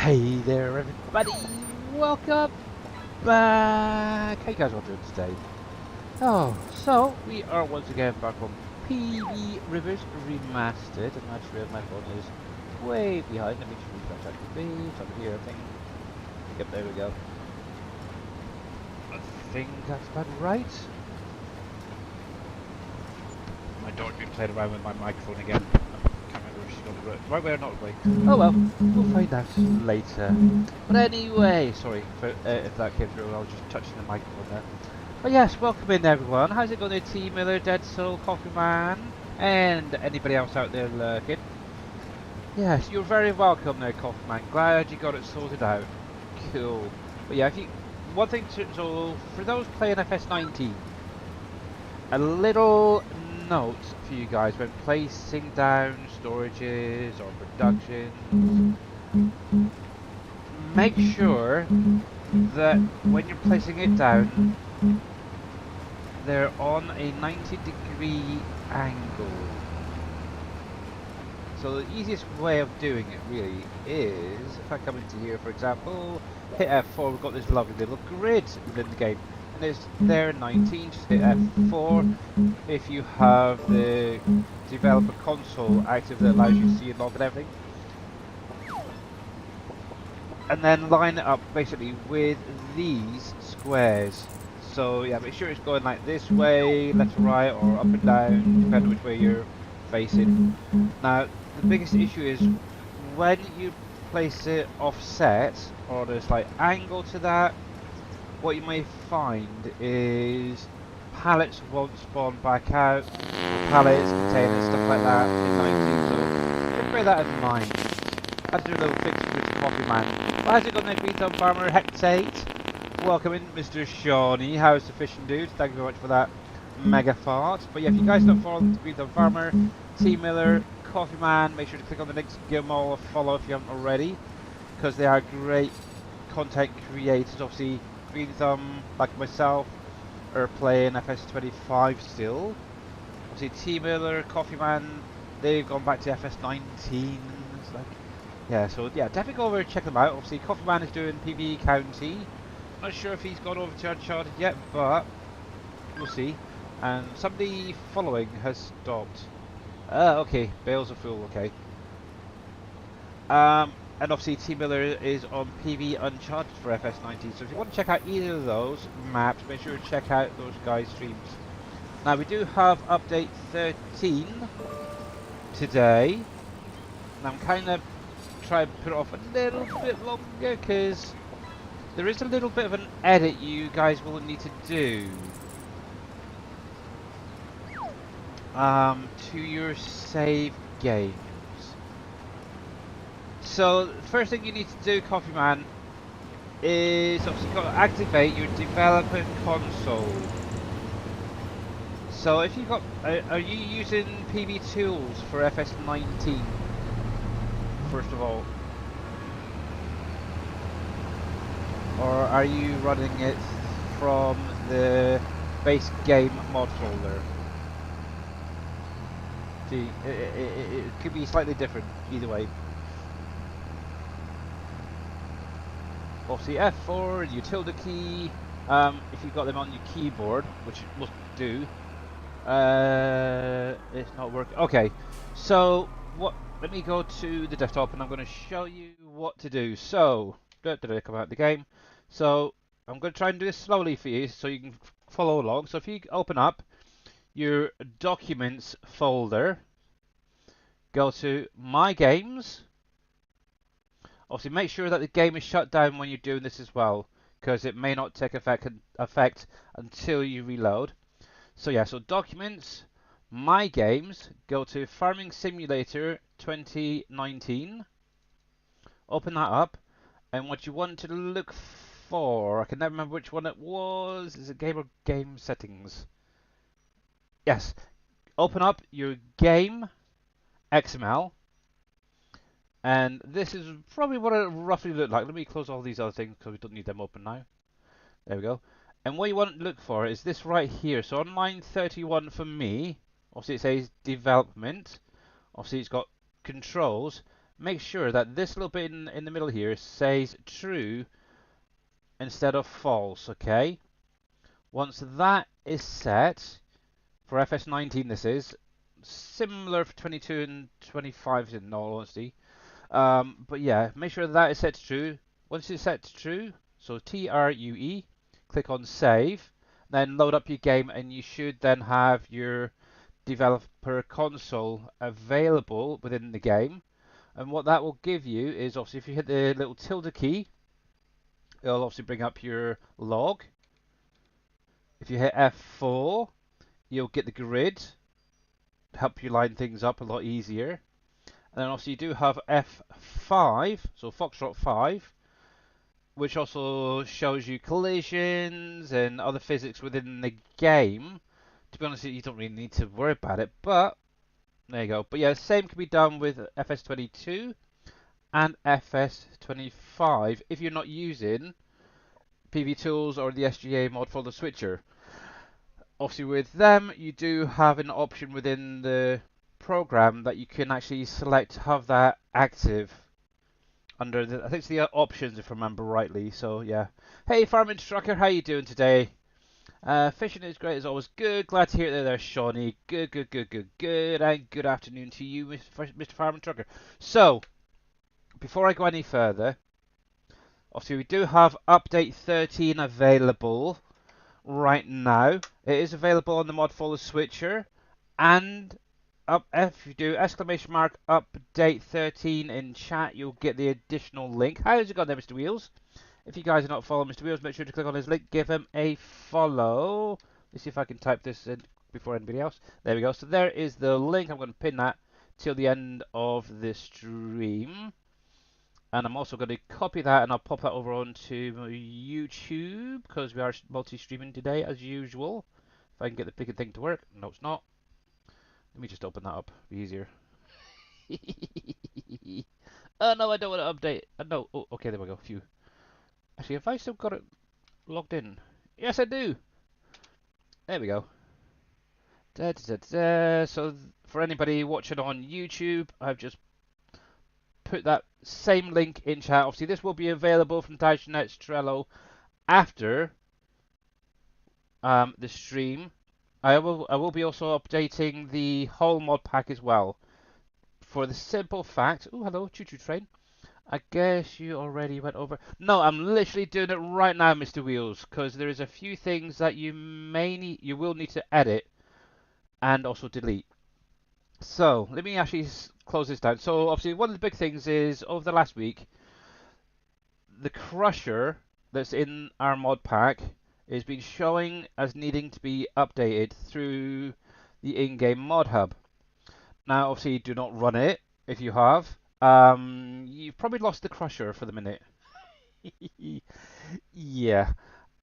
Hey there, everybody! Welcome back! How you guys all doing today? Oh, so we are once again back on PB Rivers Remastered, and actually my phone is way behind. Let me just refresh that to be. It's over here, I think. Yep, there we go. I think that's about right. My daughter's been playing around with my microphone again. I can't remember if she's got the right way or not way. Oh well, we'll find out later. But anyway, sorry for, if that came through. I was just touching the microphone there. But yes, welcome in everyone. How's it going there, T Miller, Dead Soul, Coffee Man, and anybody else out there lurking? Yes, you're very welcome there, Coffee Man. Glad you got it sorted out. Cool. But yeah, if you one thing to, so for those playing FS19, a little note for you guys when placing down storages or productions. Make sure that when you're placing it down, they're on a 90-degree angle. So the easiest way of doing it really is, if I come into here for example, hit F4, we've got this lovely little grid within the game. And it's there 19, just hit F4. If you have the developer console active that allows you to see a log and everything. And then line it up basically with these squares. So yeah, make sure it's going like this way, left to right, or up and down, depending which way you're facing. Now, the biggest issue is when you place it offset, or there's like angle to that, what you may find is pallets won't spawn back out, pallets, containers, stuff like that in 19, so just bear that in mind. I have to do a little fix with the Coffee Man. Well, how's it going there, Green Thumb Farmer Hectate? Welcome in, Mr. Shawnee. How's the fishing dude? Thank you very much for that mega fart. But yeah, if you guys don't follow the Green Thumb Farmer, T Miller, Coffee Man, make sure to click on the links, give them all a follow if you haven't already, because they are great content creators. Obviously, Green Thumb, like myself, are playing FS25 still. Obviously, T Miller, Coffee Man, they've gone back to FS19. It's like, yeah, so yeah, definitely go over and check them out. Obviously, Coffee Man is doing PB County. Not sure if he's gone over to Uncharted yet, but we'll see. And somebody following has stopped. Okay, bales are full. Okay. And obviously T Miller is on PB Uncharted for FS19. So if you want to check out either of those maps, make sure to check out those guys' streams. Now we do have update 13 today, and I'm kind of trying to put it off a little bit longer because there is a little bit of an edit you guys will need to do to your save games. So the first thing you need to do, Coffee Man, is obviously got to activate your developer console. So if you got, are you using PB Tools for FS19? First of all, or are you running it from the base game mod folder? See, it could be slightly different either way. Obviously F4, utility key, if you've got them on your keyboard, which it must do. It's not working. Okay, so let me go to the desktop and I'm going to show you what to do. So, come out of the game. So, I'm going to try and do this slowly for you so you can follow along. So if you open up your Documents folder, go to My Games. Obviously, make sure that the game is shut down when you're doing this as well, because it may not take effect until you reload. So yeah, so Documents, My Games, go to Farming Simulator 2019. Open that up, and what you want to look for, I can never remember which one it was. Is it game or game settings? Yes. Open up your game XML. And this is probably what it roughly looked like. Let me close all these other things because we don't need them open now. There we go. And what you want to look for is this right here. So on line 31 for me, obviously it says development. Obviously it's got controls. make sure that this little bit in the middle here says true instead of false, okay? Once that is set, for FS19 this is, similar for 22 and 25 in all honesty. But yeah, make sure that is set to true. Once it's set to true, so TRUE, click on save, then load up your game and you should then have your developer console available within the game. And what that will give you is obviously if you hit the little tilde key, it'll obviously bring up your log. If you hit F4, you'll get the grid, help you line things up a lot easier. And then also you do have F5, so Foxtrot 5, which also shows you collisions and other physics within the game. To be honest, you don't really need to worry about it, but there you go. But yeah, the same can be done with FS22 and FS25 if you're not using PV Tools or the SGA mod folder switcher. Obviously with them, you do have an option within the program that you can actually select to have that active under the, I think it's the options if I remember rightly. So yeah. Hey Farming Trucker, how you doing today? Fishing is great as always. Good, glad to hear that there, Shawnee. Good, good, good, good, good, and good afternoon to you, Mr. Farming Trucker. So, before I go any further, obviously we do have update 13 available right now. It is available on the mod folder switcher, and if you do exclamation mark update 13 in chat, you'll get the additional link. How's it going there, Mr. Wheels? If you guys are not following Mr. Wheels, make sure to click on his link, give him a follow. Let's see if I can type this in before anybody else. There we go. So there is the link. I'm going to pin that till the end of the stream. And I'm also going to copy that and I'll pop that over onto YouTube because we are multi-streaming today as usual. If I can get the picking thing to work. No, it's not. Let me just open that up. Be easier. Oh no, I don't want to update. No. Oh, okay, there we go. Phew. Actually, have I still got it logged in? Yes, I do. There we go. So for anybody watching on YouTube, I've just put that same link in chat. Obviously, this will be available from Digenet's Trello after the stream. I will be also updating the whole mod pack as well. For the simple fact, oh hello, choo choo train. I guess you already went over. No, I'm literally doing it right now, Mr. Wheels, because there is a few things that you will need to edit and also delete. So let me actually close this down. So obviously one of the big things is over the last week, the crusher that's in our mod pack is been showing as needing to be updated through the in-game mod hub. Now obviously do not run it if you have. You've probably lost the crusher for the minute. Yeah.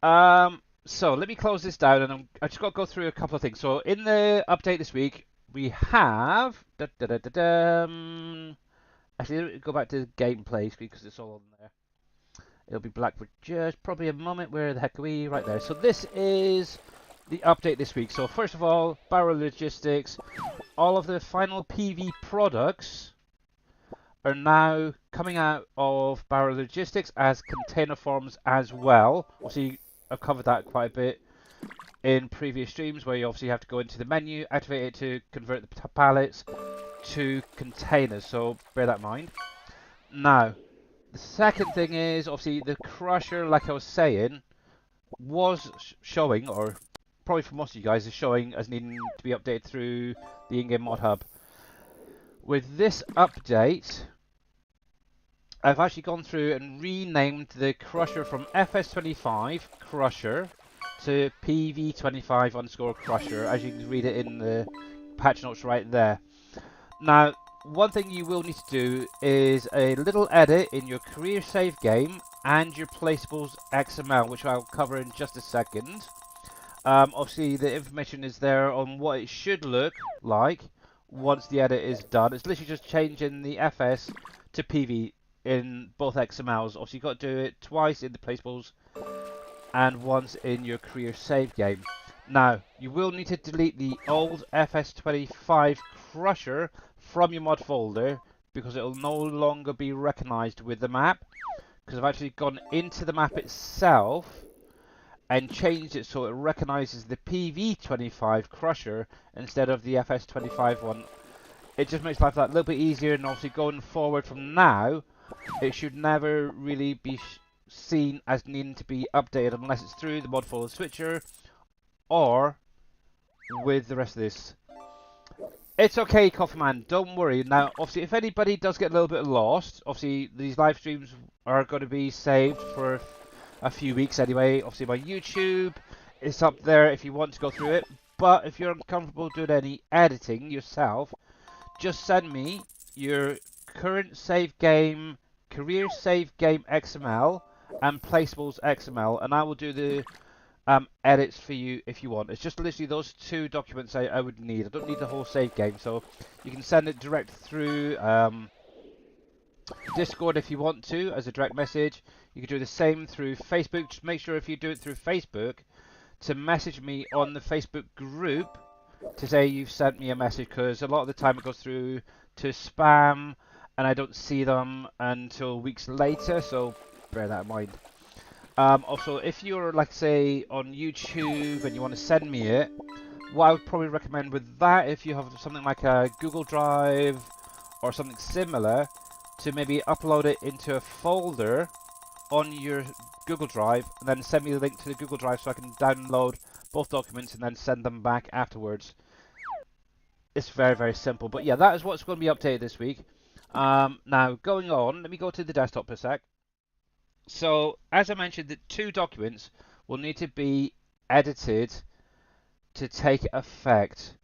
So let me close this down, and I just got to go through a couple of things. So in the update this week, we have. Actually, let me go back to gameplay because it's all on there. It'll be black for just probably a moment. Where the heck are we? Right there. So this is the update this week. So first of all, Barrel Logistics. All of the final PV products are now coming out of Barrel Logistics as container forms as well. Obviously, I've covered that quite a bit in previous streams where you obviously have to go into the menu, activate it to convert the pallets to containers, so bear that in mind. Now, the second thing is obviously the crusher, like I was saying, was showing, or probably for most of you guys, is showing as needing to be updated through the in-game mod hub. With this update, I've actually gone through and renamed the crusher from FS25 crusher to PV25 underscore crusher, as you can read it in the patch notes right there. Now, one thing you will need to do is a little edit in your career save game and your placeables XML, which I'll cover in just a second. Obviously, the information is there on what it should look like once the edit is done. It's literally just changing the FS to PV in both XMLs. Obviously, you've got to do it twice in the placeables and once in your career save game. Now, you will need to delete the old FS25 crusher from your mod folder because it will no longer be recognized with the map, because I've actually gone into the map itself and changed it so it recognizes the PV25 Crusher instead of the FS25 one. It just makes life that little bit easier, and obviously going forward from now, it should never really be seen as needing to be updated unless it's through the mod follow switcher or with the rest of this. It's okay, Coffee Man, don't worry. Now, obviously, if anybody does get a little bit lost, obviously, these live streams are going to be saved for a few weeks anyway. Obviously, my YouTube is up there if you want to go through it. But if you're uncomfortable doing any editing yourself, just send me your current save game, career save game XML, and placeables XML, and I will do the edits for you if you want. It's just literally those two documents I would need. I don't need the whole save game, so you can send it direct through Discord if you want to as a direct message. You can do the same through Facebook. Just make sure if you do it through Facebook to message me on the Facebook group to say you've sent me a message, because a lot of the time it goes through to spam and I don't see them until weeks later, so bear that in mind. Also, if you're, like, say, on YouTube and you want to send me it, what I would probably recommend with that, if you have something like a Google Drive or something similar, to maybe upload it into a folder on your Google Drive and then send me the link to the Google Drive so I can download both documents and then send them back afterwards. It's very, very simple. But yeah, that is what's going to be updated this week. Now, going on, let me go to the desktop for a sec. So, as I mentioned, the two documents will need to be edited to take effect.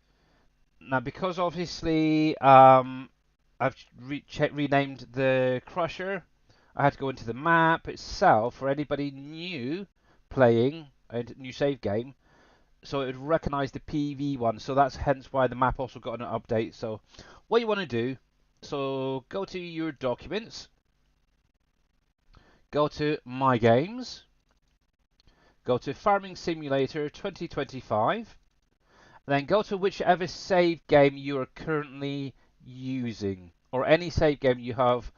Now, because obviously I've renamed the Crusher, I had to go into the map itself for anybody new playing a new save game, so it would recognise the PV one. So that's hence why the map also got an update. So what you want to do, so go to your documents, go to My Games, go to Farming Simulator 2025, and then go to whichever save game you are currently using, or any save game you have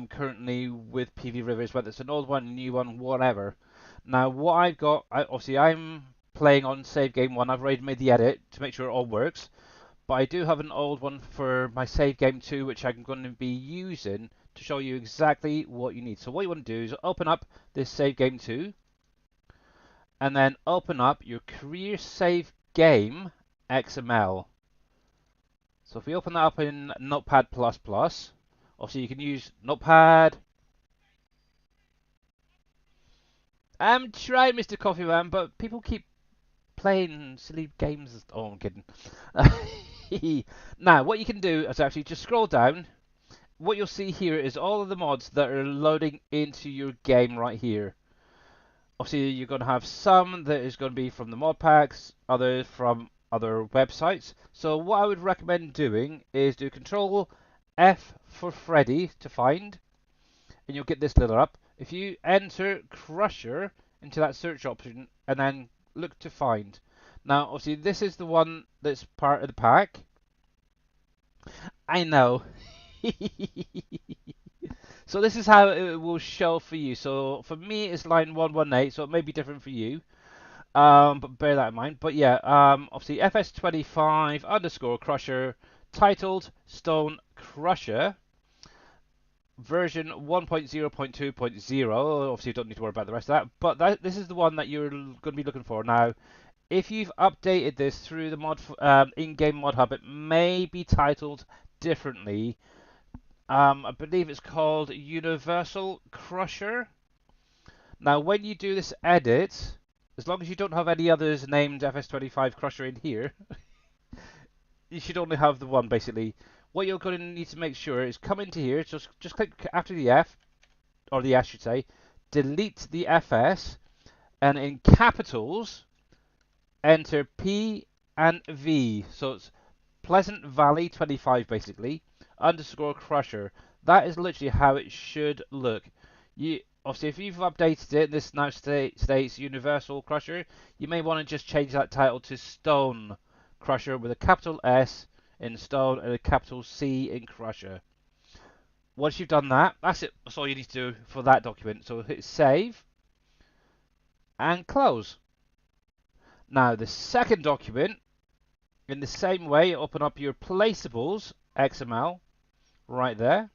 currently with PV Rivers, whether it's an old one, a new one, whatever. Now, what I've got, obviously I'm playing on save game 1. I've already made the edit to make sure it all works, but I do have an old one for my save game 2, which I'm going to be using to show you exactly what you need. So what you want to do is open up this save game 2, and then open up your career save game XML. So if we open that up in Notepad++, obviously you can use Notepad. I'm trying, Mr. Coffee Man, but people keep playing silly games. Oh, I'm kidding. Now, what you can do is actually just scroll down. What you'll see here is all of the mods that are loading into your game right here. Obviously, you're going to have some that is going to be from the mod packs, others from other websites. So what I would recommend doing is do Control F for Freddy to find, and you'll get this little up. If you enter Crusher into that search option and then look to find. Now, obviously, this is the one that's part of the pack. I know. So this is how it will show for you. So for me, it's line 118, so it may be different for you. But bear that in mind. But yeah, obviously FS25 underscore Crusher, titled Stone Crusher, version 1.0.2.0. Obviously, you don't need to worry about the rest of that. But this is the one that you're going to be looking for. Now, if you've updated this through the mod in-game mod hub, it may be titled differently. I believe it's called Universal Crusher. Now, when you do this edit, as long as you don't have any others named FS25 Crusher in here, you should only have the one, basically. What you're going to need to make sure is come into here, just click after the F, or the S, should say, delete the FS, and in capitals, enter P and V. So it's Pleasant Valley 25, basically, underscore Crusher. That is literally how it should look. Obviously, if you've updated it, this now states Universal Crusher, you may want to just change that title to Stone Crusher with a capital S in Stone and a capital C in Crusher. Once you've done that, that's it. That's all you need to do for that document. So hit save and close. Now the second document, in the same way, open up your placeables XML right there.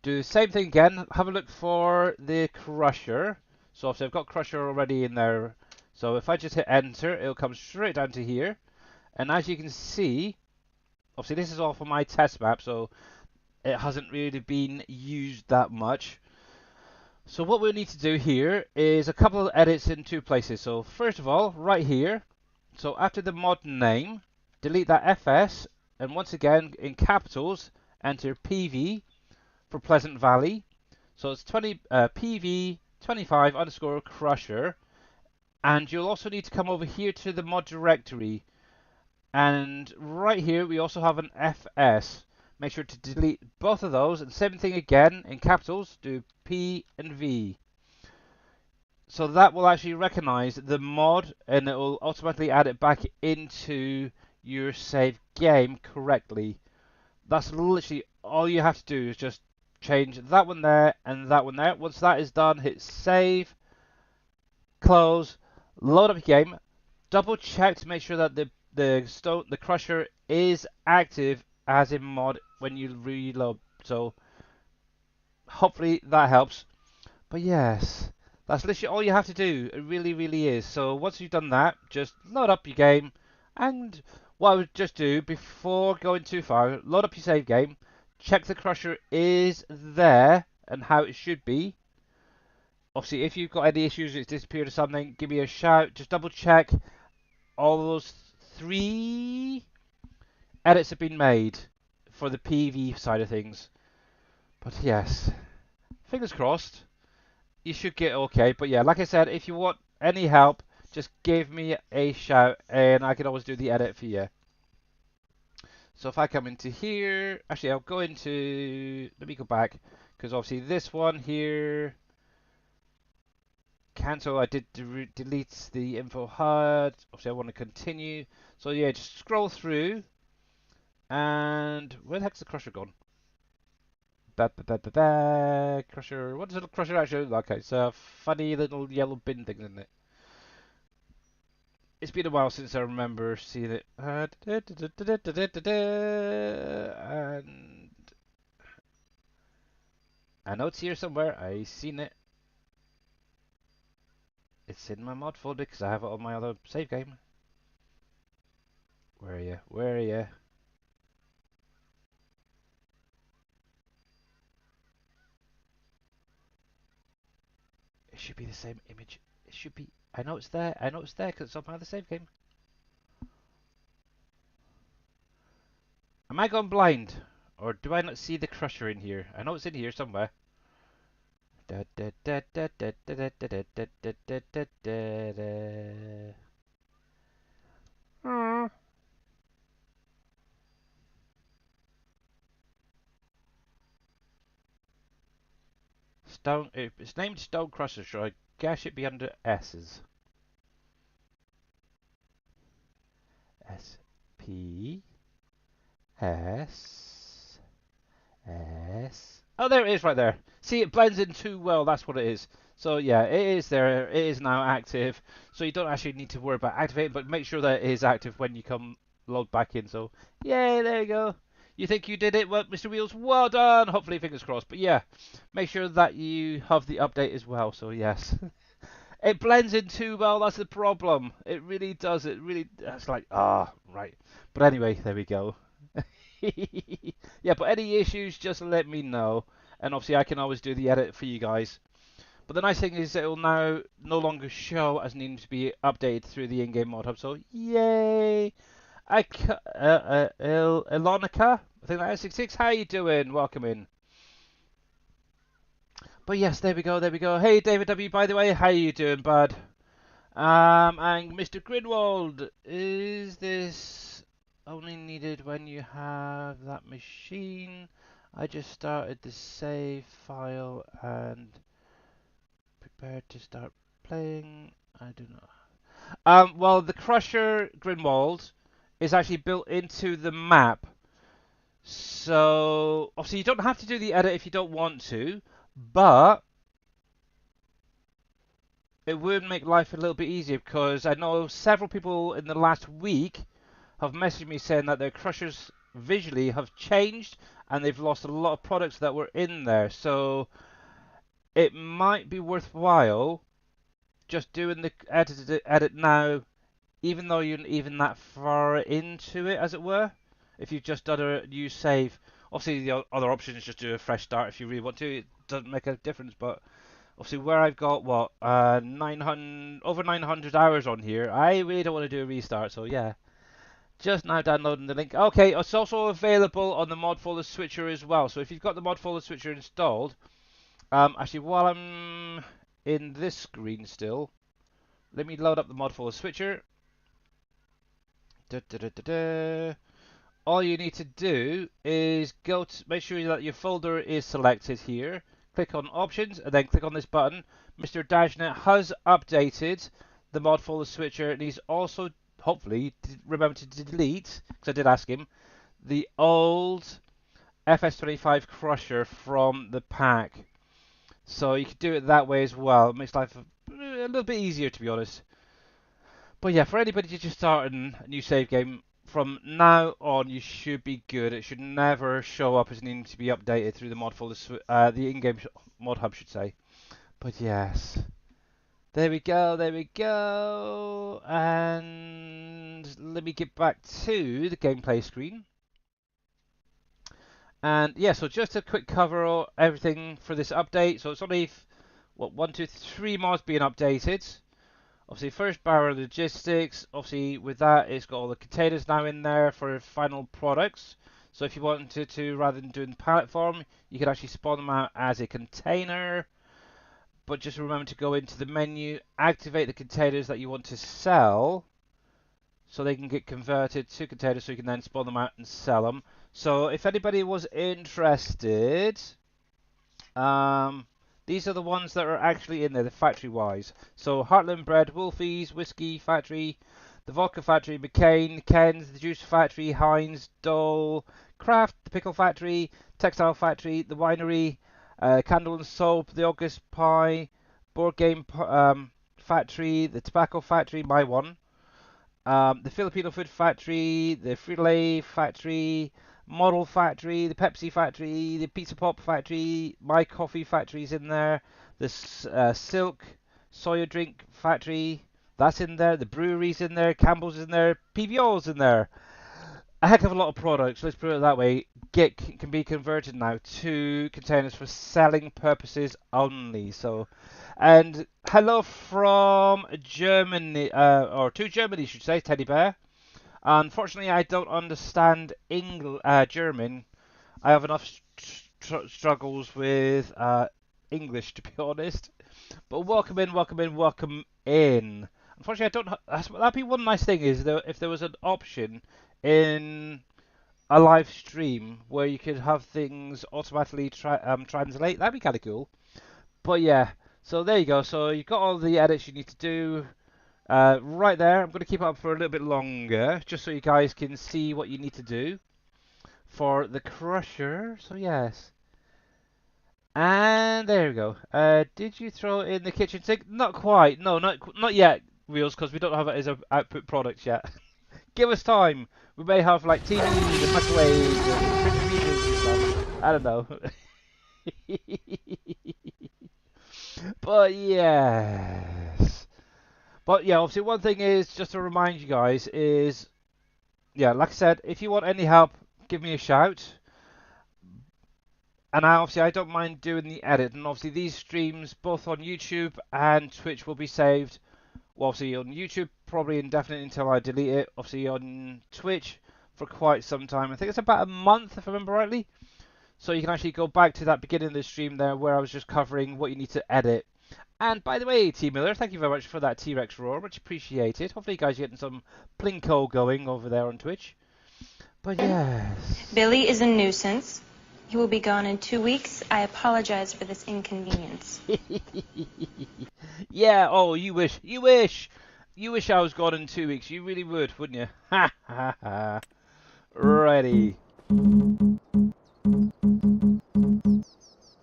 Do the same thing again. Have a look for the crusher. So obviously I've got crusher already in there. So if I just hit enter, it'll come straight down to here. And as you can see, obviously this is all for my test map, so it hasn't really been used that much. So what we need to do here is a couple of edits in two places. So first of all, right here, so after the mod name, delete that FS, and once again in capitals, enter PV for Pleasant Valley. So it's 20 PV 25 underscore crusher, and you'll also need to come over here to the mod directory, and right here we also have an FS. Make sure to delete both of those, and same thing again in capitals, do P and V. So that will actually recognize the mod, and it will automatically add it back into your saved game correctly. That's literally all you have to do, is just change that one there and that one there. Once that is done, hit save, close, load up your game, double check to make sure that the crusher is active as in mod when you reload. So hopefully that helps. But yes, that's literally all you have to do. It really, really is. So once you've done that, just load up your game, and what I would just do before going too far, load up your save game, check the crusher is there and how it should be. Obviously, if you've got any issues, it's disappeared or something, give me a shout. Just double check all those 3 edits have been made for the PV side of things. But yes, fingers crossed, you should get okay. But yeah, like I said, if you want any help, just give me a shout and I can always do the edit for you. So if I come into here, actually I'll go into, let me go back, because obviously this one here, cancel, I did delete the info HUD, obviously I want to continue. So yeah, just scroll through, and where the heck's the crusher gone? Crusher, what does a crusher actually look like? It's a funny little yellow bin thing, isn't it? It's been a while since I remember seeing it. And I know it's here somewhere. I seen it. It's in my mod folder because I have it on my other save game. Where are you? Where are you? It should be the same image. It should be. I know it's there. I know it's there because it's on my other save game. Am I gone blind? Or do I not see the crusher in here? I know it's in here somewhere. Stone. It's named Stone Crusher, so I guess it'd be under S's. S P S S. Oh, there it is, right there. See, it blends in too well. That's what it is. So yeah, it is there. It is now active. So you don't actually need to worry about activating, but make sure that it is active when you come log back in. So yay, there you go. You think you did it, well, Mr. Wheels? Well done. Hopefully, fingers crossed. But yeah, make sure that you have the update as well. So yes. It blends in too well, that's the problem. It really does. It really, that's like, right. But anyway, there we go. Yeah, but any issues, just let me know. And obviously, I can always do the edit for you guys. But the nice thing is it will now no longer show as needing to be updated through the in-game mod hub. So, yay! Ilonica, I think that is 66. How you doing? Welcome in. But yes, there we go, there we go. Hey, David W, by the way, how you doing, bud? And Mr. Grinwald, is this only needed when you have that machine? I just started the save file and prepared to start playing. I do not. Well, the Crusher Grinwald is actually built into the map. So obviously you don't have to do the edit if you don't want to, but it would make life a little bit easier because I know several people in the last week have messaged me saying that their crushers visually have changed and they've lost a lot of products that were in there. So it might be worthwhile just doing the edit now, even though you're not even that far into it, as it were. If you've just done a new save, obviously the other option is just do a fresh start if you really want to. It doesn't make a difference, but obviously where I've got what 900 over 900 hours on here, I really don't want to do a restart. So yeah, just now downloading the link. Okay, it's also available on the mod folder switcher as well. So if you've got the mod folder switcher installed, actually while I'm in this screen still, let me load up the mod folder switcher. Da, da, da, da, da. All you need to do is go to make sure that your folder is selected here. Click on options and then click on this button. Mr. Dashnet has updated the mod folder switcher and he's also hopefully remember to delete, because I did ask him, the old FS25 crusher from the pack. So you can do it that way as well. It makes life a little bit easier, to be honest. But yeah, for anybody just starting a new save game, from now on you should be good. It should never show up as needing to be updated through the mod folder, the in-game mod hub, should say. But yes, there we go, there we go. And let me get back to the gameplay screen. And yeah, so just a quick cover everything for this update. So it's only what 1, 2, 3 mods being updated. Obviously, first barrel logistics. Obviously, with that, it's got all the containers now in there for final products. So if you wanted to, rather than doing pallet form, you could actually spawn them out as a container. But just remember to go into the menu, activate the containers that you want to sell, so they can get converted to containers, so you can then spawn them out and sell them. So if anybody was interested, these are the ones that are actually in there, the factory-wise. So Heartland Bread, Wolfie's, Whiskey Factory, the Vodka Factory, McCain, Ken's, the Juice Factory, Heinz, Dole, Kraft, the Pickle Factory, Textile Factory, the Winery, Candle and Soap, the August Pie, Board Game Factory, the Tobacco Factory, my one, the Filipino Food Factory, the Frito-Lay Factory, Model Factory, the Pepsi Factory, the Pizza Pop Factory, My Coffee Factory's in there, the Silk Soya Drink Factory, that's in there, the brewery's in there, Campbell's in there, PBO's in there. A heck of a lot of products, let's put it that way, can be converted now to containers for selling purposes only. So, and hello from Germany, or to Germany, should say, Teddy Bear. Unfortunately, I don't understand German. I have enough struggles with English, to be honest. But welcome in, welcome in, welcome in. Unfortunately, I don't. That'd be one nice thing is if there was an option in a live stream where you could have things automatically translate. That'd be kind of cool. But yeah, so there you go. So you've got all the edits you need to do. Right there, I'm going to keep it up for a little bit longer, just so you guys can see what you need to do for the crusher. So yes. And there we go. Did you throw it in the kitchen sink? Not quite. No, not yet, Wheels, because we don't have it as an output product yet. Give us time. We may have like TVs and microwaves and refrigerators and stuff. I don't know. But yes. But yeah, obviously one thing is, just to remind you guys, is, yeah, like I said, if you want any help, give me a shout. And I don't mind doing the edit. And obviously these streams, both on YouTube and Twitch, will be saved. Well, obviously on YouTube, probably indefinitely until I delete it. Obviously on Twitch, for quite some time. I think it's about a month, if I remember rightly. So you can actually go back to that beginning of the stream there, where I was just covering what you need to edit. And by the way, T Miller, thank you very much for that T-Rex roar. Much appreciated. Hopefully you guys are getting some plinko going over there on Twitch. But yes. Billy is a nuisance. He will be gone in 2 weeks. I apologize for this inconvenience. Yeah, oh, you wish. You wish I was gone in 2 weeks. You really would, wouldn't you? Ha ha ha. Ready.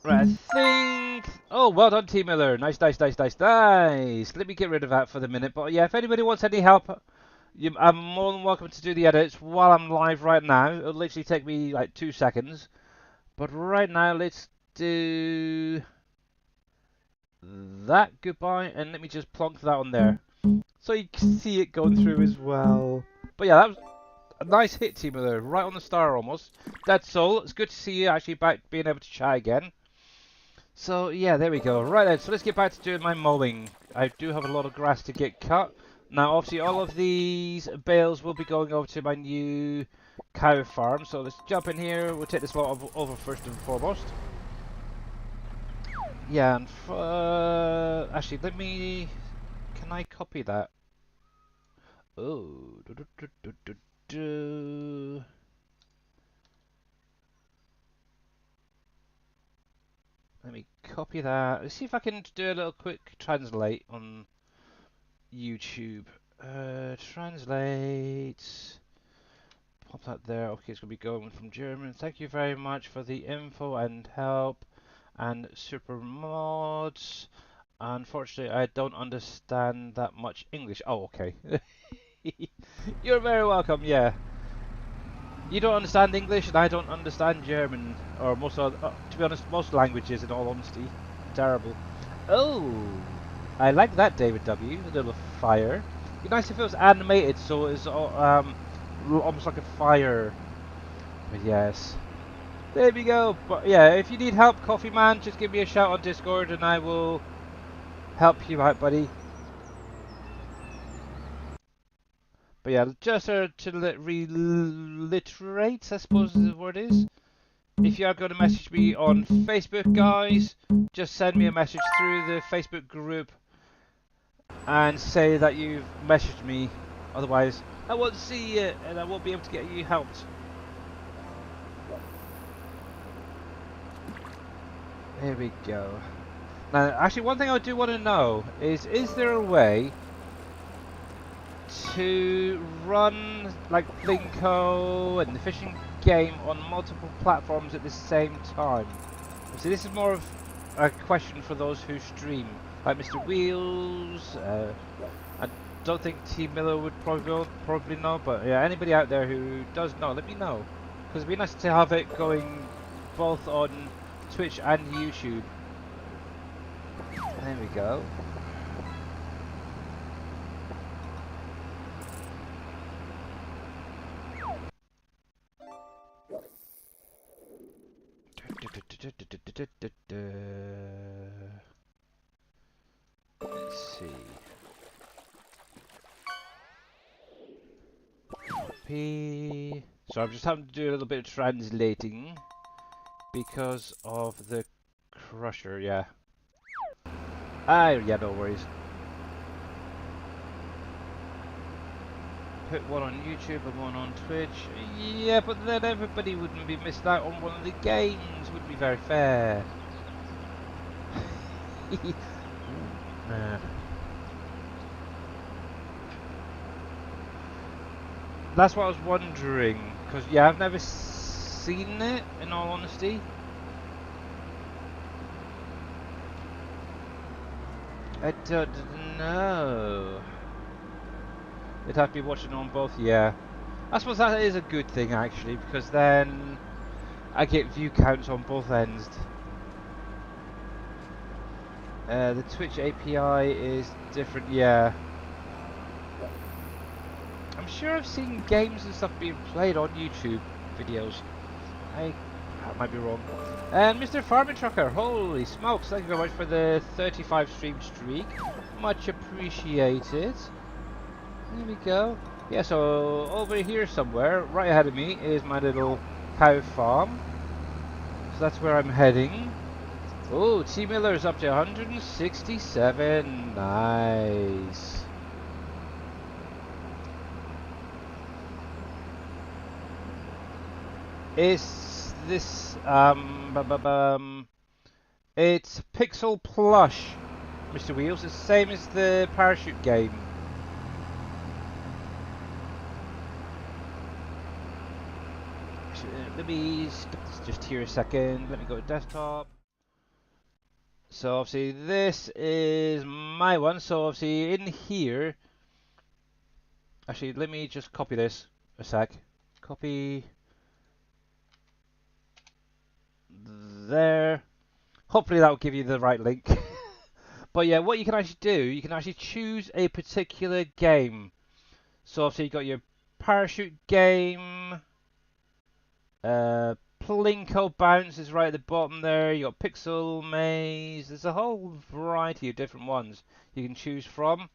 Right, I think... Oh, well done, T Miller. Nice, nice, nice, nice, nice. Let me get rid of that for the minute. But yeah, if anybody wants any help, I'm more than welcome to do the edits while I'm live right now. It'll literally take me like 2 seconds. But right now, let's do that. Goodbye. And let me just plonk that on there. So you can see it going through as well. But yeah, that was a nice hit, T Miller. Right on the star almost. That's all. It's good to see you actually back being able to chat again. So yeah, there we go. Right then, so let's get back to doing my mowing. I do have a lot of grass to get cut. Now obviously all of these bales will be going over to my new cow farm. So let's jump in here. We'll take this lot over first and foremost. Yeah, and actually let me... Can I copy that? Oh, let me copy that. Let's see if I can do a little quick translate on YouTube. Translate. Pop that there. Okay, it's going to be going from German. Thank you very much for the info and help and super mods. Unfortunately, I don't understand that much English. Oh, okay. You're very welcome, yeah. You don't understand English and I don't understand German. Or most of, to be honest, most languages in all honesty. Terrible. Oh, I like that, David W. A little fire. It'd be nice if it was animated, so it's almost like a fire. But yes, there we go. But yeah, if you need help, Coffee Man, just give me a shout on Discord, and I will help you out, buddy. But yeah, just to reiterate, I suppose the word is. If you are going to message me on Facebook, guys, just send me a message through the Facebook group and say that you've messaged me. Otherwise, I won't see you and I won't be able to get you helped. There we go. Now, actually, one thing I do want to know is there a way to run like Blinko and the fishing game on multiple platforms at the same time? So this is more of a question for those who stream, like Mr. Wheels. I don't think T Miller would probably know, but yeah, anybody out there who does know, let me know, because it'd be nice to have it going both on Twitch and YouTube. There we go. Let's see. Copy. So I'm just having to do a little bit of translating because of the crusher, yeah. Yeah, no worries. Put one on YouTube and one on Twitch. Yeah, but then everybody wouldn't be missed out on one of the games. Wouldn't be very fair. Nah. That's what I was wondering. Because, yeah, I've never seen it, in all honesty. I don't know. You'd have to be watching on both, yeah. I suppose that is a good thing actually, because then I get view counts on both ends. The Twitch API is different, yeah. I'm sure I've seen games and stuff being played on YouTube videos. I might be wrong. And Mr. Farming Trucker, holy smokes, thank you very much for the 35 stream streak. Much appreciated. There we go. Yeah, so over here somewhere, right ahead of me, is my little cow farm. So that's where I'm heading. Oh, T Miller's up to 167. Nice. Is this it's Pixel Plush, Mr. Wheels. It's the same as the parachute game. let me skip this just here a second. Let me go to desktop. So obviously this is my one. So obviously in here, actually let me just copy this a sec. Copy there. Hopefully that will give you the right link. But yeah, what you can actually do, you can actually choose a particular game. So obviously you got your parachute game, Plinko Bounce is right at the bottom there. You got Pixel Maze. There's a whole variety of different ones you can choose from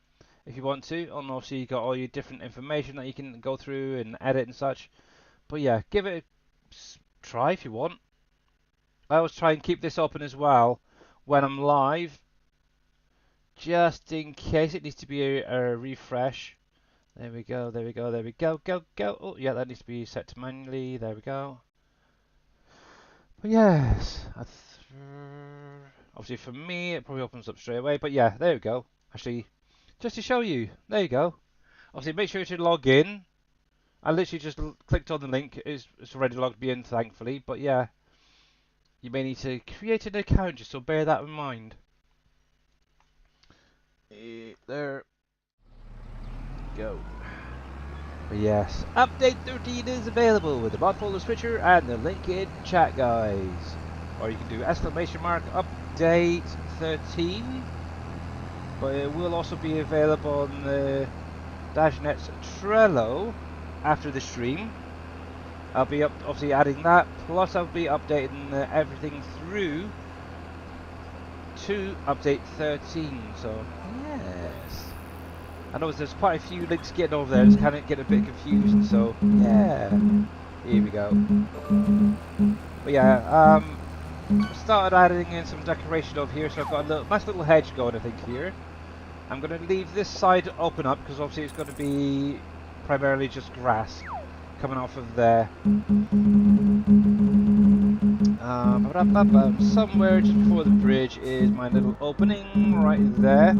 if you want to. And obviously you got all your different information that you can go through and edit and such. But yeah, give it a try if you want. I always try and keep this open as well when I'm live, just in case it needs to be a refresh. There we go, there we go, there we go, go. Oh yeah, that needs to be set to manually. There we go. But yes, obviously for me it probably opens up straight away. But yeah, there we go. Actually, just to show you, there you go. Obviously, make sure to log in. I literally just clicked on the link. It's already logged me in, thankfully. But yeah, you may need to create an account, just so bear that in mind. There go. But yes, update 13 is available with the mod folder switcher and the link in chat, guys. Or you can do exclamation mark update 13. But it will also be available on the Dashnet's Trello after the stream. I'll be obviously adding that, plus I'll be updating everything through to update 13. So yes. I know there's quite a few links getting over there, it's kind of getting a bit confusing, so yeah, here we go. But yeah, started adding in some decoration over here, so I've got a nice little hedge going, I think, here. I'm going to leave this side open up, because obviously it's going to be primarily just grass coming off of there. Somewhere just before the bridge is my little opening right there.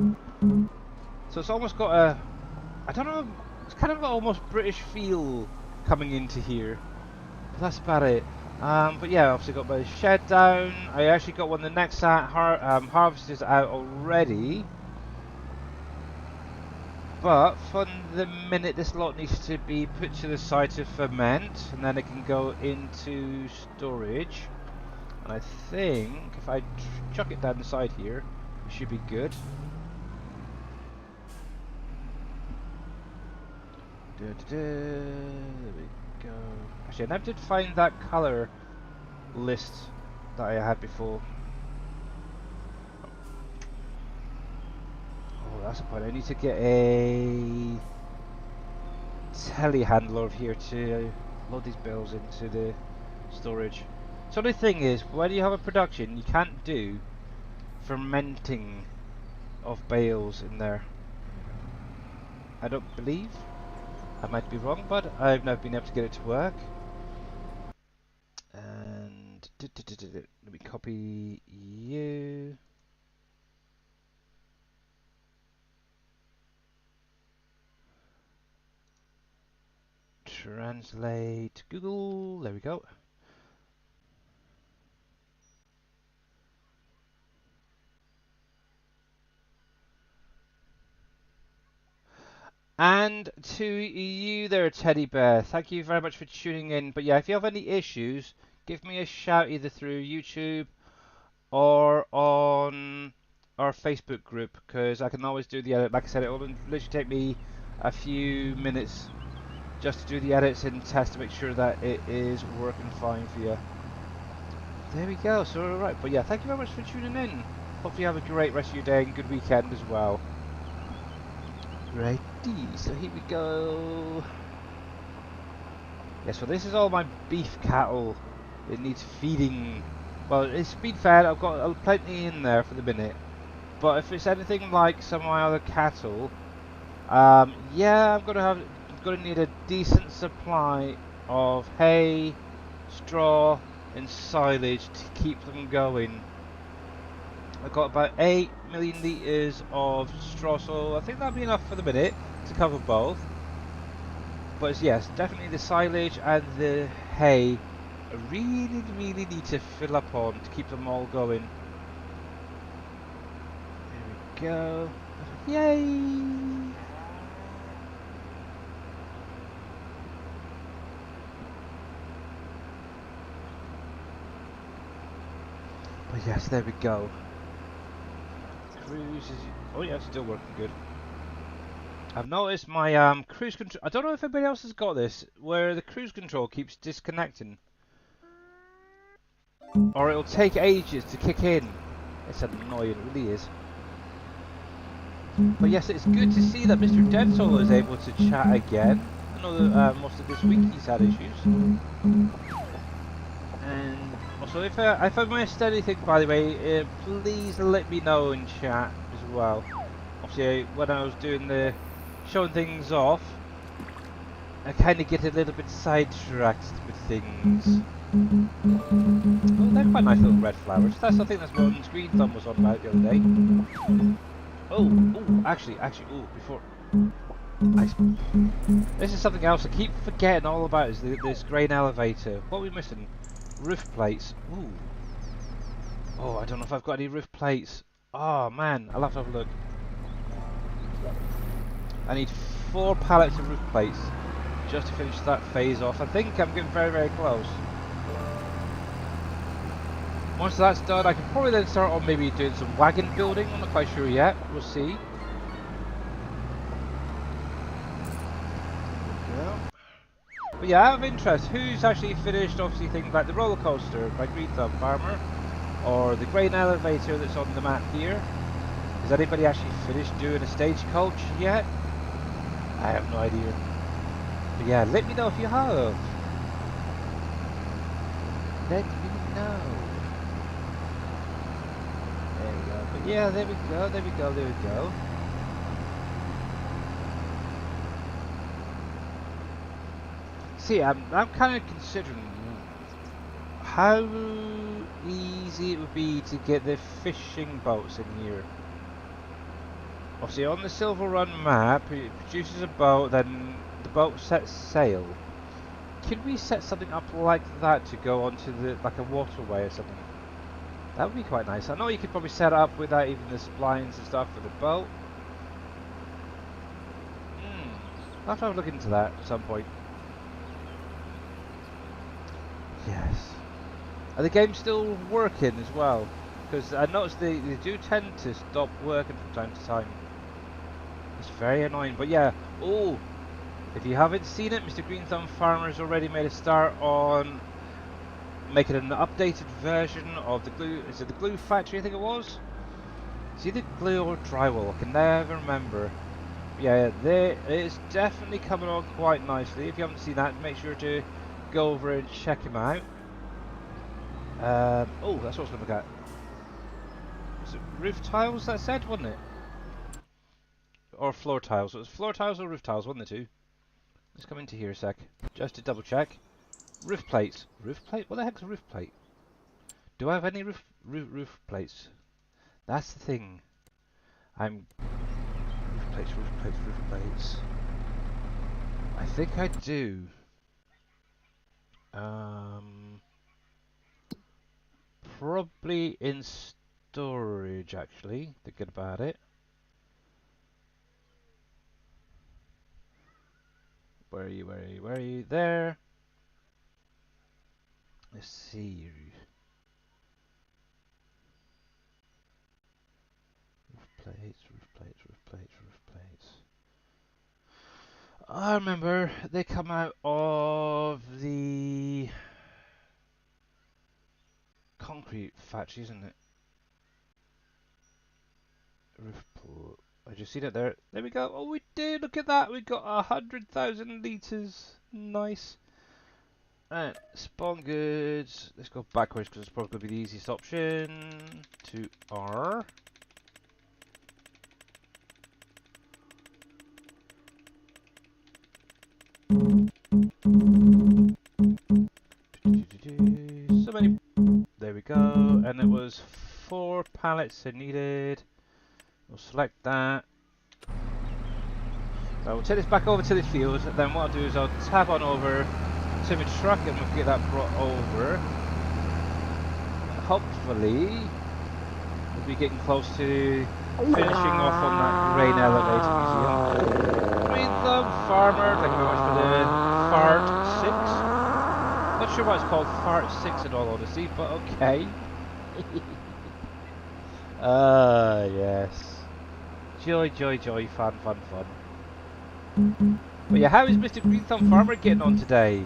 So it's almost got a, I don't know, it's kind of an almost British feel coming into here. But that's about it. But yeah, obviously got my shed down. I actually got one the next harvest is out already. But for the minute, this lot needs to be put to the side to ferment, and then it can go into storage. And I think if I chuck it down the side here, it should be good. There we go. Actually, I never did find that color list that I had before. Oh, that's a point. I need to get a telehandler over here to load these bales into the storage. So the thing is, when you have a production, you can't do fermenting of bales in there. I don't believe. I might be wrong, but I've never been able to get it to work. And let me copy you. Translate Google. There we go. And to you there, Teddy Bear, thank you very much for tuning in. But yeah, if you have any issues, give me a shout either through YouTube or on our Facebook group, because I can always do the edit. Like I said, it will literally take me a few minutes just to do the edits and test to make sure that it is working fine for you. There we go, so alright, but yeah, thank you very much for tuning in. Hopefully you have a great rest of your day and good weekend as well. Righty, so here we go. Yeah, so this is all my beef cattle. It needs feeding. Well, it's been fed, I've got plenty in there for the minute. But if it's anything like some of my other cattle, yeah, I'm gonna need a decent supply of hay, straw, and silage to keep them going. I've got about 8 million litres of straw, so I think that'll be enough for the minute to cover both. But yes, definitely the silage and the hay I really need to fill up on to keep them all going. There we go. Yay! But yes, there we go. Cruise is... Oh yeah, it's still working good. I've noticed my cruise control... I don't know if anybody else has got this, where the cruise control keeps disconnecting. Or it'll take ages to kick in. It's annoying, it really is. But yes, it's good to see that Mr. Dead Solo is able to chat again. I know that most of this week he's had issues. And also, if I missed anything, by the way, please let me know in chat as well. Obviously, when I was doing the showing things off, I kind of get a little bit sidetracked with things. Oh, they're quite nice little red flowers. That's I think that's what Green Thumb was on about the other day. Oh, actually, before... This is something else I keep forgetting all about, is this grain elevator. What are we missing? Roof plates. Ooh. Oh, I don't know if I've got any roof plates. Oh man, I'll have to have a look. I need 4 pallets of roof plates just to finish that phase off. I think I'm getting very close. Once that's done, I can probably then start on maybe doing some wagon building. I'm not quite sure yet. We'll see. But yeah, out of interest, who's actually finished obviously things like the roller coaster by Green Thumb Farmer, or the grain elevator that's on the map here? Has anybody actually finished doing a stagecoach yet? I have no idea. But yeah, let me know if you have. Let me know. There we go. But yeah, there we go. See, I'm kind of considering how easy it would be to get the fishing boats in here. Obviously, on the Silver Run map, it produces a boat, then the boat sets sail. Could we set something up like that to go onto the like a waterway or something? That would be quite nice. I know you could probably set it up without even the splines and stuff for the boat. I'll have to have a look into that at some point. Yes. Are the games still working as well? Because I noticed they do tend to stop working from time to time. It's very annoying. But yeah, oh, if you haven't seen it, Mr. Green Thumb Farmer's already made a start on making an updated version of the glue. Is it the glue factory? I think it was. Is either glue or drywall? I can never remember. Yeah, it's definitely coming on quite nicely. If you haven't seen that, make sure to go over and check him out. Oh, that's what I was going to look at. Was it roof tiles that said, wasn't it? Or floor tiles. It was floor tiles or roof tiles, wasn't it two? Let's come into here a sec, just to double check. Roof plates. Roof plate? What the heck's a roof plate? Do I have any roof plates? That's the thing. Roof plates. I think I do. Probably in storage, actually, thinking about it. Where are you? There. Let's see. Roof plates. I remember they come out of the concrete factory, isn't it? I just seen it there. There we go. Oh, we did. Look at that. We got 100,000 litres. Nice. And spawn goods. Let's go backwards because it's probably going to be the easiest option. To R. So many. There we go. And it was 4 pallets I needed. We'll select that. So we'll take this back over to the field. Then what I'll do is I'll tab on over semi truck and we'll get that brought over. Hopefully, we'll be getting close to finishing off on that grain elevator museum. Green Thumb Farmer, thank you very much for the Fart 6. Not sure why it's called Fart 6 in all honesty, but okay. Yes. Joy, joy, joy, fun, fun, fun. But yeah, how is Mr. Green Thumb Farmer getting on today?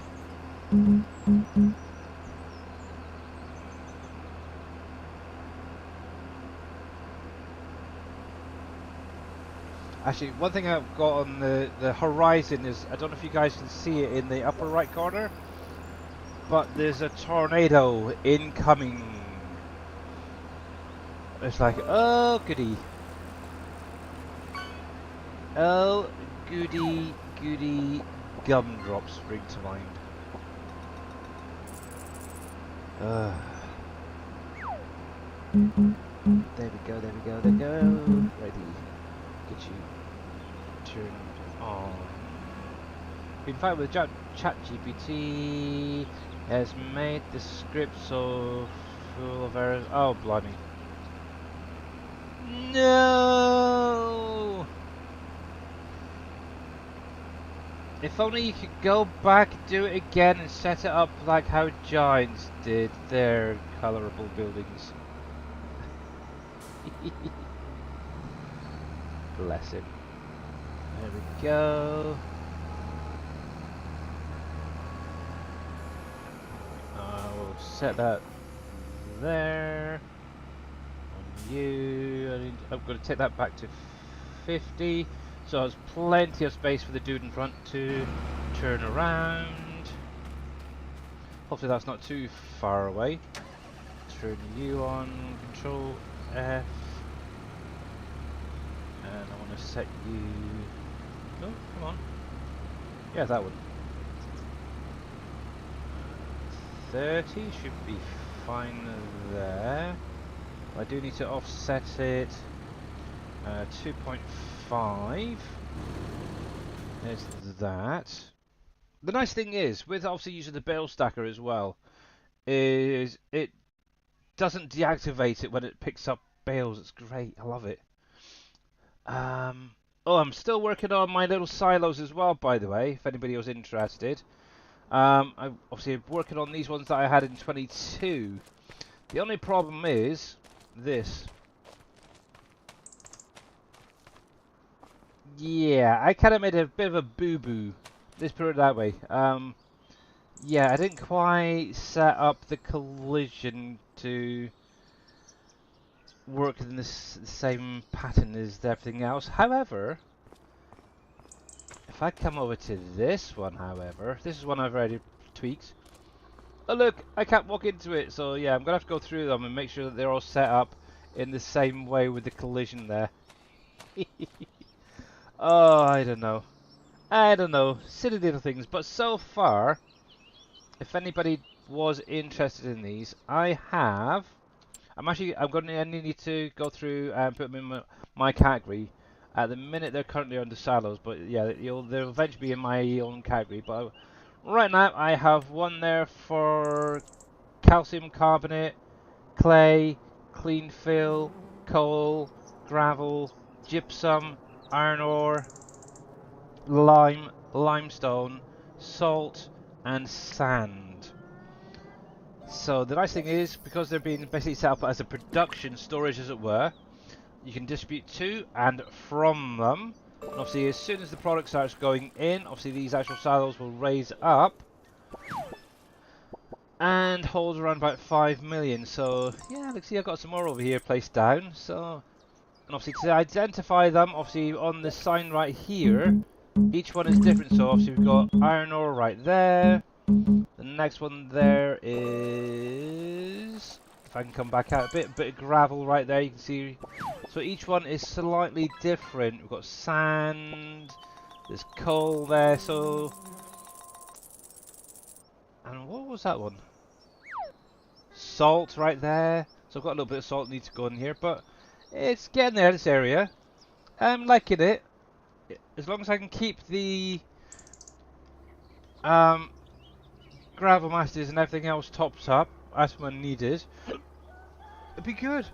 Actually, one thing I've got on the horizon is, I don't know if you guys can see it in the upper right corner, but there's a tornado incoming. It's like, oh goody. Oh goody, goody, gumdrops spring to mind. There we go, there we go, there we go. Ready. Get you turned on. Been fighting with ChatGPT has made the script so full of errors. Oh, blimey. No! If only you could go back, do it again, and set it up like how Giants did their colourable buildings. Bless him. There we go. We'll set that there. On you. I'm going to take that back to 50. So there's plenty of space for the dude in front to turn around. Hopefully that's not too far away. Turn you on. Control F. And I want to set you... No, come on. Yeah, that one. 30 should be fine there. I do need to offset it. 2.5. There's that. The nice thing is, with obviously using the bale stacker as well, is it doesn't deactivate it when it picks up bales. It's great. I love it. Oh, I'm still working on my little silos as well, by the way, if anybody was interested. I'm obviously working on these ones that I had in 22. The only problem is this. Yeah, I kind of made a bit of a boo-boo. Let's put it that way. Yeah, I didn't quite set up the collision to work in the same pattern as everything else. However, if I come over to this one, however, this is one I've already tweaked. Oh look, I can't walk into it, so yeah, I'm going to have to go through them and make sure that they're all set up in the same way with the collision there. Oh, I don't know. I don't know. Silly little things, but so far, if anybody was interested in these, I'm going to only need to go through and put them in my category. At the minute, they're currently under silos, but yeah, they'll eventually be in my own category. But right now, I have one there for calcium carbonate, clay, clean fill, coal, gravel, gypsum, iron ore, lime, limestone, salt, and sand. So the nice thing is, because they're being basically set up as a production storage, as it were, you can distribute to and from them. And obviously, as soon as the product starts going in, obviously these actual silos will raise up and hold around about 5 million. So yeah, let's see, I've got some more over here placed down. So, and obviously to identify them, obviously on the sign right here, each one is different. So obviously we've got iron ore right there. The next one there is, if I can come back out a bit of gravel right there, you can see. So each one is slightly different. We've got sand, there's coal there, so... And what was that one? Salt right there. So I've got a little bit of salt that needs to go in here, but it's getting there, this area. I'm liking it. As long as I can keep the gravel masters and everything else tops up as when needed, it'd be good.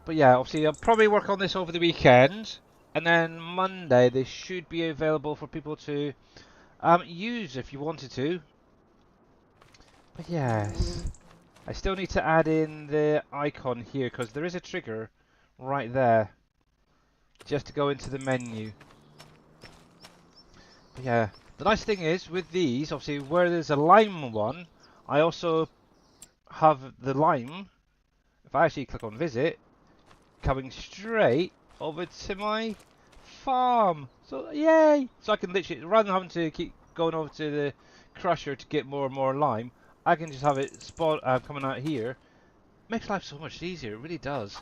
But yeah, obviously I'll probably work on this over the weekend, and then Monday this should be available for people to use if you wanted to. But yes, I still need to add in the icon here because there is a trigger right there just to go into the menu. But yeah, the nice thing is with these, obviously where there's a lime one, I also have the lime, if I actually click on visit, coming straight over to my farm. So yay! So I can literally, rather than having to keep going over to the crusher to get more and more lime, I can just have it coming out here. Makes life so much easier, it really does.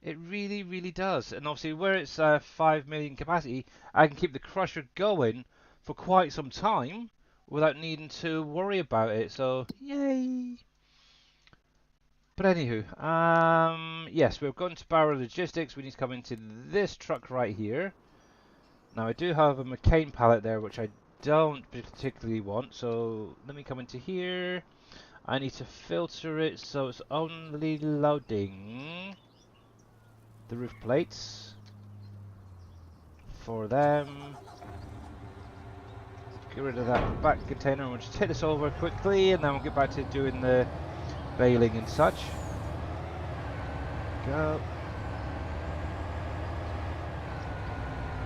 It really, really does. And obviously where it's 5 million capacity, I can keep the crusher going for quite some time without needing to worry about it. So yay! But anywho, yes, we're going to Barrow Logistics. We need to come into this truck right here. Now I do have a McCain pallet there, which I don't particularly want. So let me come into here. I need to filter it so it's only loading the roof plates for them. Get rid of that back container and we'll just take this over quickly and then we'll get back to doing the baling and such. Go.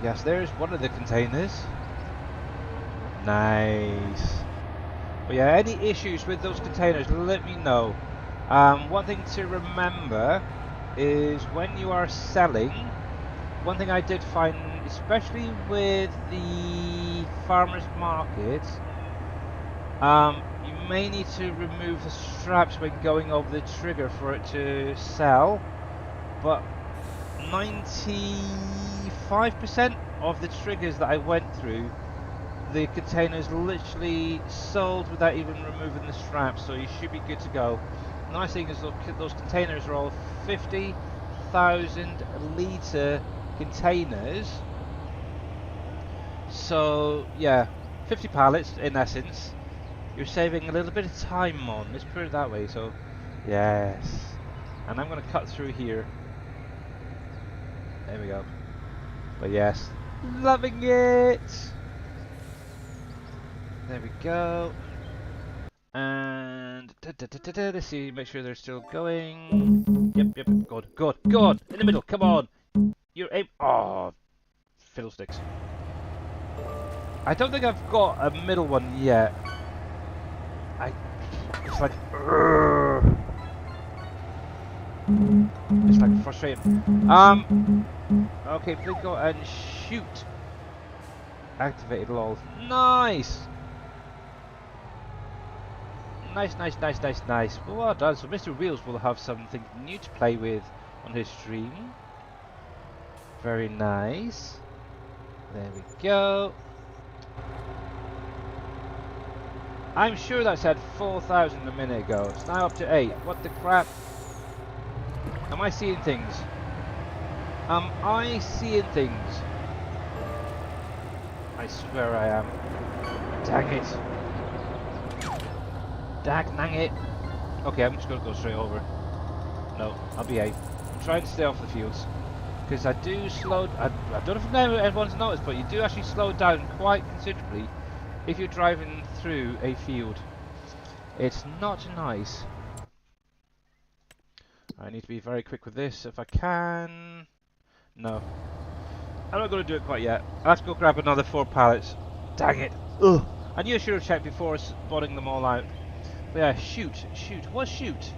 Yes, there's one of the containers. Nice. But yeah, any issues with those containers, let me know. One thing to remember is when you are selling, one thing I did find, especially with the farmers market, you may need to remove the straps when going over the trigger for it to sell, but 95% of the triggers that I went through, the containers literally sold without even removing the straps, so you should be good to go. The nice thing is those containers are all 50,000 litre containers, so yeah, 50 pallets in essence. You're saving a little bit of time on, let's put it that way. So yes, and I'm going to cut through here. There we go. But yes, loving it. There we go. And let's see, make sure they're still going. Yep, good. In the middle, come on. You're aim. Oh, fiddlesticks. I don't think I've got a middle one yet. It's like, it's like frustrating. Okay, please go and shoot. Activated, lol. Nice. Nice. Well done. So Mr. Wheels will have something new to play with on his stream. Very nice. There we go. I'm sure that said 4,000 a minute ago. It's now up to 8. What the crap? Am I seeing things? Am I seeing things? I swear I am. Dang it. Dang it. Okay, I'm just going to go straight over. No, I'll be 8. I'm trying to stay off the fields. Because I do slow... I don't know if everyone's noticed, but you do actually slow down quite considerably if you're driving through a field. It's not nice. I need to be very quick with this if I can. No. I'm not going to do it quite yet. I'll have to go grab another 4 pallets. Dang it. Ugh. I knew I should have checked before spotting them all out. But yeah, shoot. What shoot?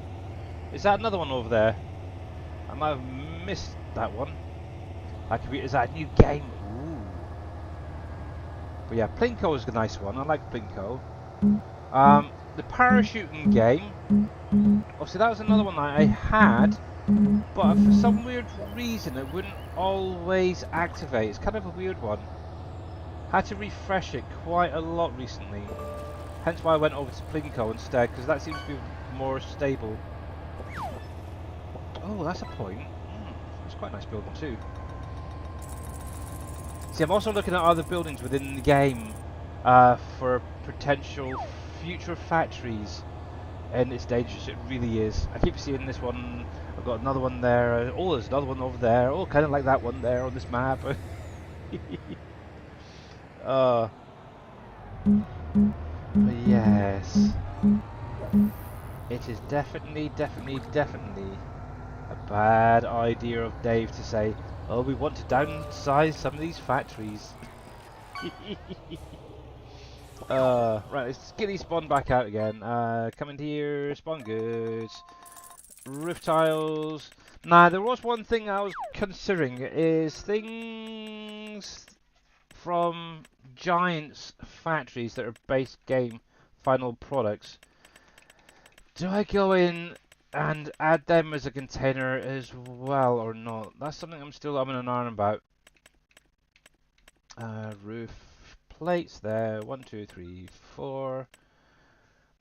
Is that another one over there? I might have missed that one. Is that a new game? Ooh. But yeah, Plinko is a nice one. I like Plinko. The parachuting game. Obviously, that was another one that I had, but for some weird reason, it wouldn't always activate. It's kind of a weird one. Had to refresh it quite a lot recently. Hence why I went over to Plinko instead, because that seems to be more stable. Oh, that's a point. It's quite a nice building too. See, I'm also looking at other buildings within the game for potential future factories, and it's dangerous. It really is. I keep seeing this one. I've got another one there. Oh, there's another one over there. Oh, kind of like that one there on this map. uh, but yes, it is definitely a bad idea of Dave to say, "Oh, we want to downsize some of these factories." Right, let's get these spawn back out again. Come in here, spawn goods, roof tiles. Now, there was one thing I was considering, is things from Giant's factories that are base game final products. Do I go in and add them as a container as well or not? That's something I'm still umming and ahhing about. Roof plates there, 1, 2, 3, 4.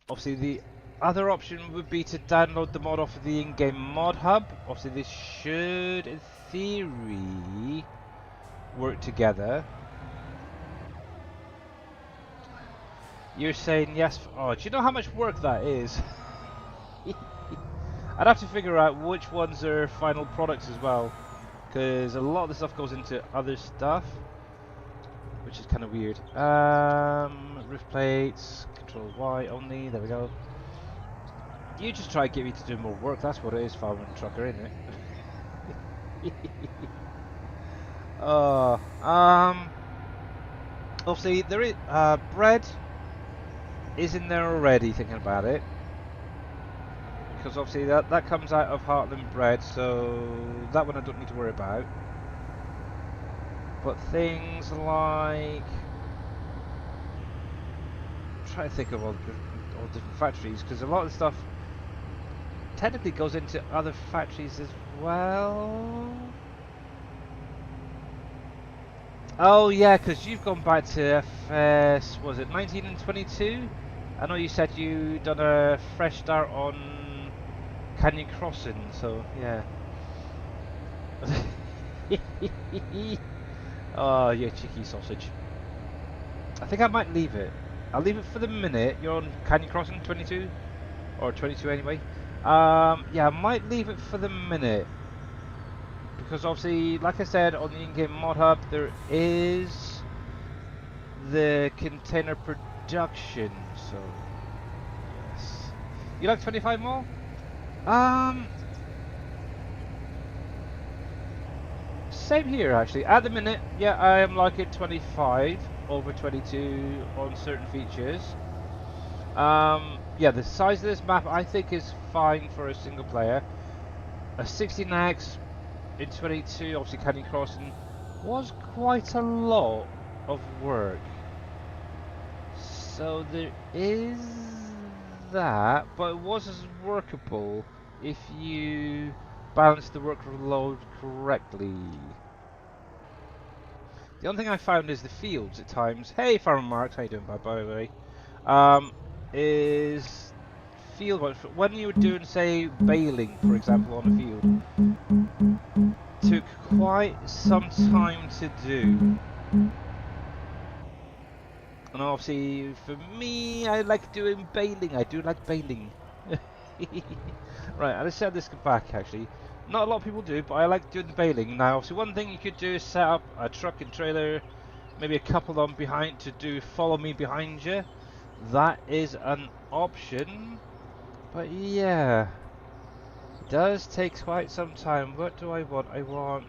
Obviously, the other option would be to download the mod off of the in-game mod hub. Obviously, this should, in theory, work together. You're saying yes. Oh, do you know how much work that is? I'd have to figure out which ones are final products as well, because a lot of the stuff goes into other stuff, which is kind of weird. Roof plates, Control Y only. There we go. You just try to get me to do more work. That's what it is, farmer and trucker, isn't it? Obviously there is bread is in there already. Thinking about it, because obviously that comes out of Heartland bread, so that one I don't need to worry about. But things like, I'm trying to think of all different factories, because a lot of the stuff technically goes into other factories as well. Oh yeah, because you've gone back to FS, was it 19 and 22? I know you said you done a fresh start on Canyon Crossing, so yeah. Oh, yeah, cheeky sausage. I think I might leave it. I'll leave it for the minute. You're on Canyon Crossing 22? Or 22 anyway. Yeah, I might leave it for the minute. Because obviously, like I said, on the in-game mod hub, there is the container production, so yes. You like 25 more? Same here actually. At the minute, yeah, I am liking 25 over 22 on certain features. Yeah, the size of this map I think is fine for a single player. A 16x in 22, obviously Canyon Crossing, was quite a lot of work. So there is that, but it was as workable if you balance the workload correctly. The only thing I found is the fields at times. Hey, Farmer Marks, how you doing, by the way? Is field when you were doing, say, baling, for example, on a field, took quite some time to do. And obviously, for me, I like doing baling. I do like baling. Right, I just set this back actually. Not a lot of people do, but I like doing the baling. Now, obviously, one thing you could do is set up a truck and trailer, maybe a couple on behind to do follow me behind you. That is an option. But yeah, it does take quite some time. What do I want? I want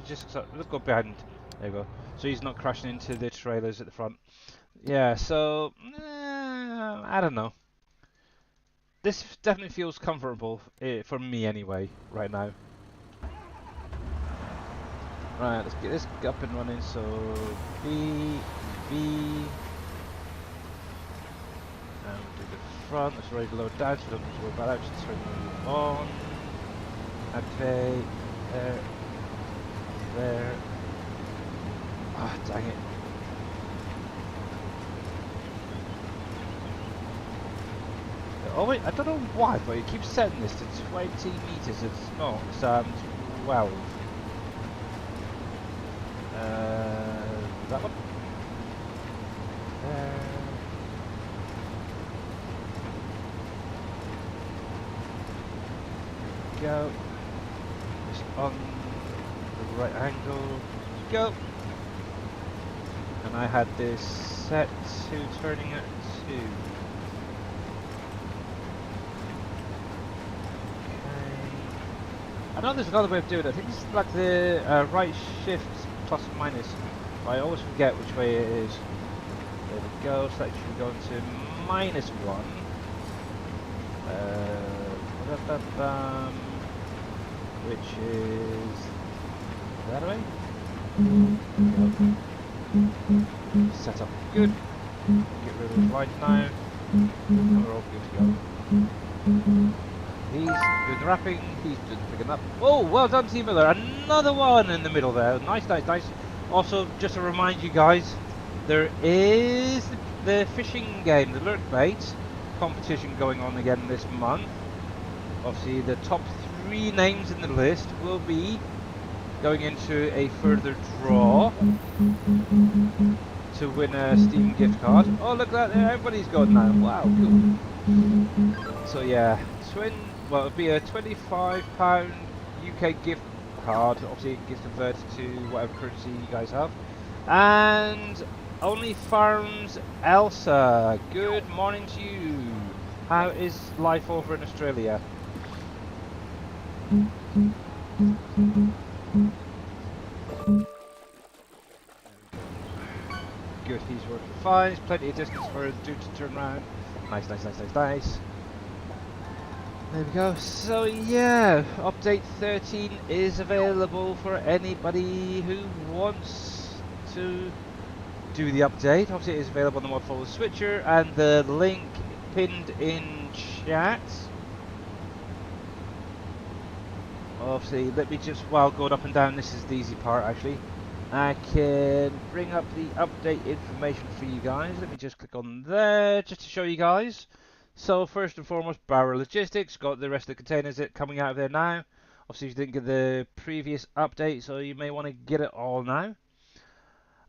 just let's go behind. There you go. So he's not crashing into the trailers at the front. Yeah. So I don't know. This definitely feels comfortable for me anyway right now. Right. Let's get this up and running. So B. And do the front. Let's already load down, so we don't need to worry about that. Just turn it on. Activate. There. Ah, dang it. Oh wait, I don't know why, but it keeps setting this to 20 meters. It's not. It's 12. That one. There. go. Just on the right angle. Go. And I had this set to turning at 2. I know there's another way of doing it. I think it's like the right shift plus minus, but I always forget which way it is. There we go. So that should go to -1. Which is that way. Yep. Set up good. Get rid of the right now. And we're all good to go. He's doing the wrapping, he's doing the picking up. Oh, well done, Team Miller. Another one in the middle there. Nice, nice, nice. Also, just to remind you guys, there is the fishing game, the lure bait competition going on again this month. Obviously, the top 3 names in the list will be going into a further draw to win a Steam gift card. Oh, look at that, everybody's got now. Wow, cool. So yeah, well, it'll be a £25 UK gift card. Obviously, it gets converted to whatever currency you guys have. And Only Farms Elsa, good morning to you. How is life over in Australia? Good, he's working fine. There's plenty of distance for a dude to turn around. Nice, nice, nice, nice, nice. There we go. So yeah, update 13 is available for anybody who wants to do the update. Obviously, it is available on the Mod Follow Switcher, and the link pinned in chat. Obviously, let me just, while going up and down, this is the easy part actually. I can bring up the update information for you guys. Let me just click on there just to show you guys. So first and foremost, Barrow Logistics got the rest of the containers coming out of there now. Obviously, you didn't get the previous update, so you may want to get it all now.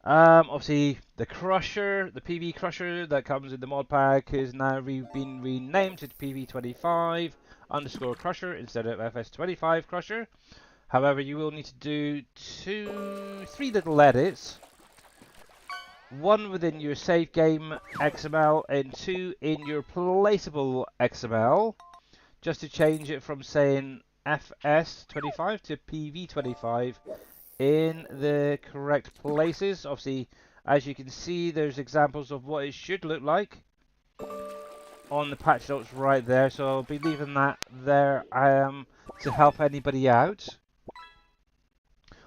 Obviously, the Crusher, the PV Crusher that comes in the mod pack is now been renamed to PV25 underscore Crusher instead of FS25 Crusher. However, you will need to do 3 little edits. 1 within your save game XML and 2 in your placeable XML, just to change it from saying FS25 to PV25 in the correct places. Obviously, as you can see, there's examples of what it should look like on the patch notes right there, so I'll be leaving that there to help anybody out.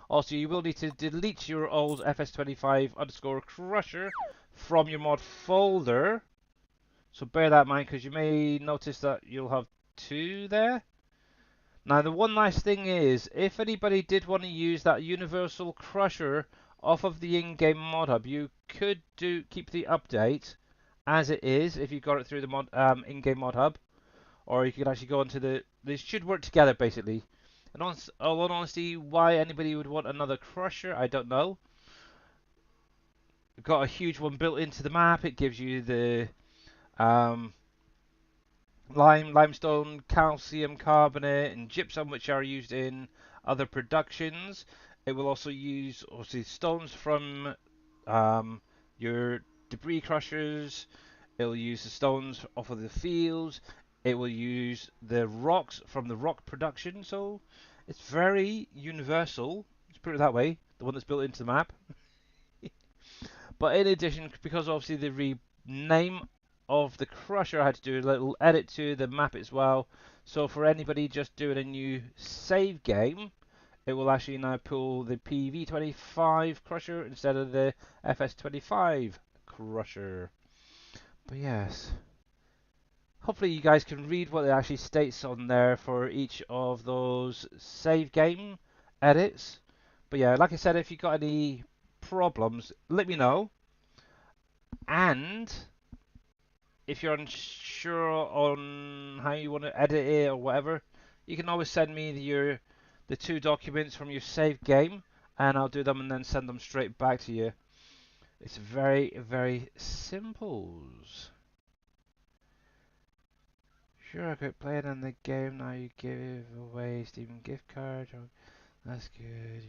Also, you will need to delete your old FS25 underscore Crusher from your mod folder. So bear that in mind, because you may notice that you'll have 2 there. Now, the one nice thing is, if anybody did want to use that Universal Crusher off of the in-game mod hub, you could keep the update as it is if you got it through the in-game mod hub, or you could actually go into they should work together basically. And all in honesty, why anybody would want another Crusher, I don't know. We've got a huge one built into the map. It gives you the limestone, calcium carbonate, and gypsum, which are used in other productions. It will also use obviously stones from your debris crushers. It will use the stones off of the fields. It will use the rocks from the rock production. So it's very universal. Let's put it that way. The one that's built into the map. But in addition, because obviously the rename of the Crusher, I had to do a little edit to the map as well. So for anybody just doing a new save game, it will actually now pull the PV25 Crusher instead of the FS25 Crusher. But yes, hopefully you guys can read what it actually states on there for each of those save game edits. But yeah, like I said, if you got any problems, let me know. And if you're unsure on how you want to edit it or whatever, you can always send me the 2 documents from your save game, and I'll do them and then send them straight back to you. It's very, very simple. you're a good player in the game, now you give away Steam gift cards. Oh, that's good.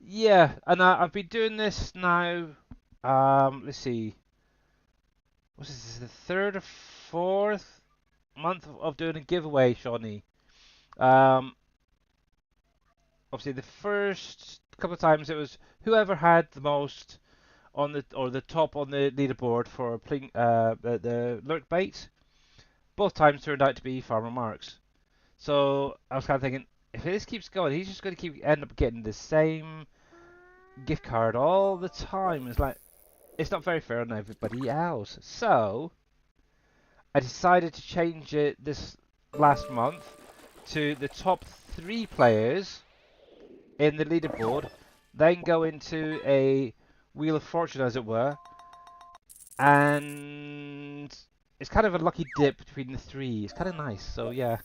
Yeah, and I've been doing this now. Let's see. What's this? This is the third or fourth month of doing a giveaway, Shawnee. Um, Obviously the first couple of times it was whoever had the most on the top on the leaderboard for playing the lurk bait. Both times turned out to be Farmer Marks. So I was kind of thinking, if this keeps going, he's just going to keep end up getting the same gift card all the time. It's like it's not very fair on everybody else. So I decided to change it this last month to the top 3 players in the leaderboard, then go into a Wheel of Fortune, as it were, and it's kind of a lucky dip between the 3. It's kind of nice, so yeah.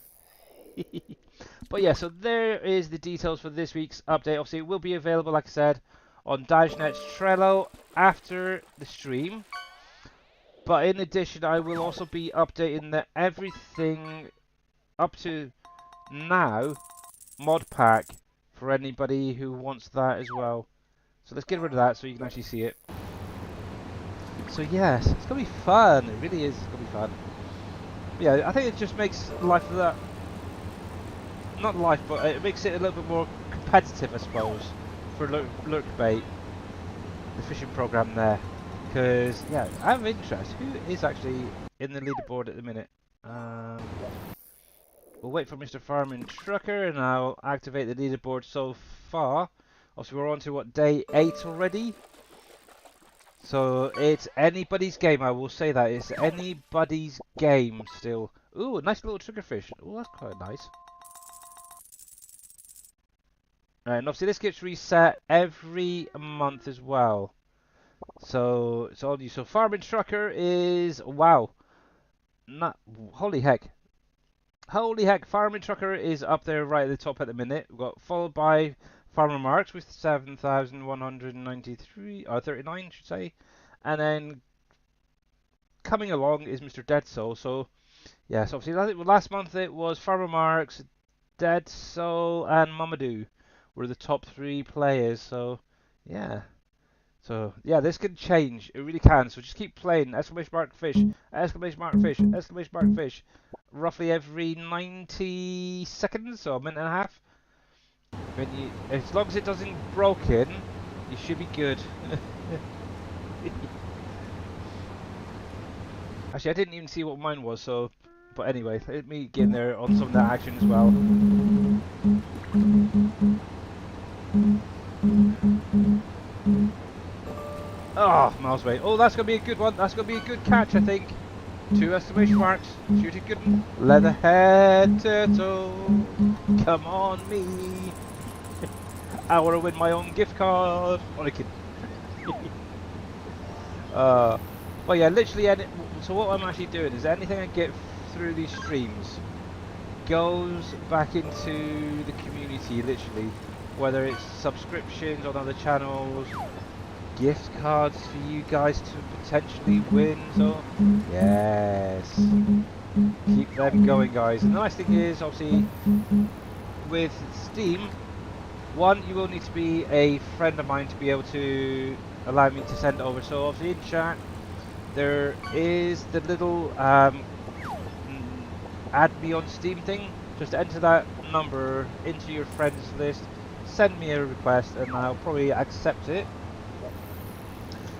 But yeah, so there is the details for this week's update. Obviously, it will be available, like I said, on DashNet's Trello after the stream. But in addition, I will also be updating the everything up to now mod pack for anybody who wants that as well. So let's get rid of that so you can actually see it. So yes, it's gonna be fun. It really is gonna be fun. But yeah, I think it just makes life that not life, but it makes it a little bit more competitive, I suppose, for lurk bait, the fishing program there. Because yeah, I'm interested. Who is actually in the leaderboard at the minute? We'll wait for Mr. Farming Trucker, and I'll activate the leaderboard so far. Also, we're on to what, day 8 already? So it's anybody's game. I will say that it's anybody's game still. Ooh, a nice little triggerfish. Ooh, that's quite nice. And obviously this gets reset every month as well. So it's all new. So Farming Trucker is wow. Not holy heck. Holy heck, Farming Trucker is up there right at the top at the minute. We've got followed by Farmer Marks with 7,193 or 39 should say. And then coming along is Mr. Dead Soul. So yes, obviously last month it was Farmer Marks, Dead Soul, and Mamadou were the top 3 players. So yeah. So yeah, this can change. It really can. So just keep playing. Exclamation mark fish. Exclamation mark fish. Exclamation mark fish. Roughly every 90 seconds, so a minute and a half. As long as it doesn't broken, you should be good. Actually, I didn't even see what mine was, so. But anyway, let me get in there on some of that action as well. Oh, miles away. Oh, that's going to be a good one. That's going to be a good catch, I think. 2 exclamation marks. Shoot it good. Leatherhead turtle. Come on, me. I want to win my own gift card. Only kidding. But yeah, literally, so what I'm actually doing is anything I get through these streams goes back into the community, literally. Whether it's subscriptions on other channels, gift cards for you guys to potentially win. So yes, keep them going, guys. And the nice thing is, obviously, with Steam, one, you will need to be a friend of mine to be able to allow me to send over. So obviously in chat there is the little add me on Steam thing. Just enter that number into your friends list, send me a request, and I'll probably accept it.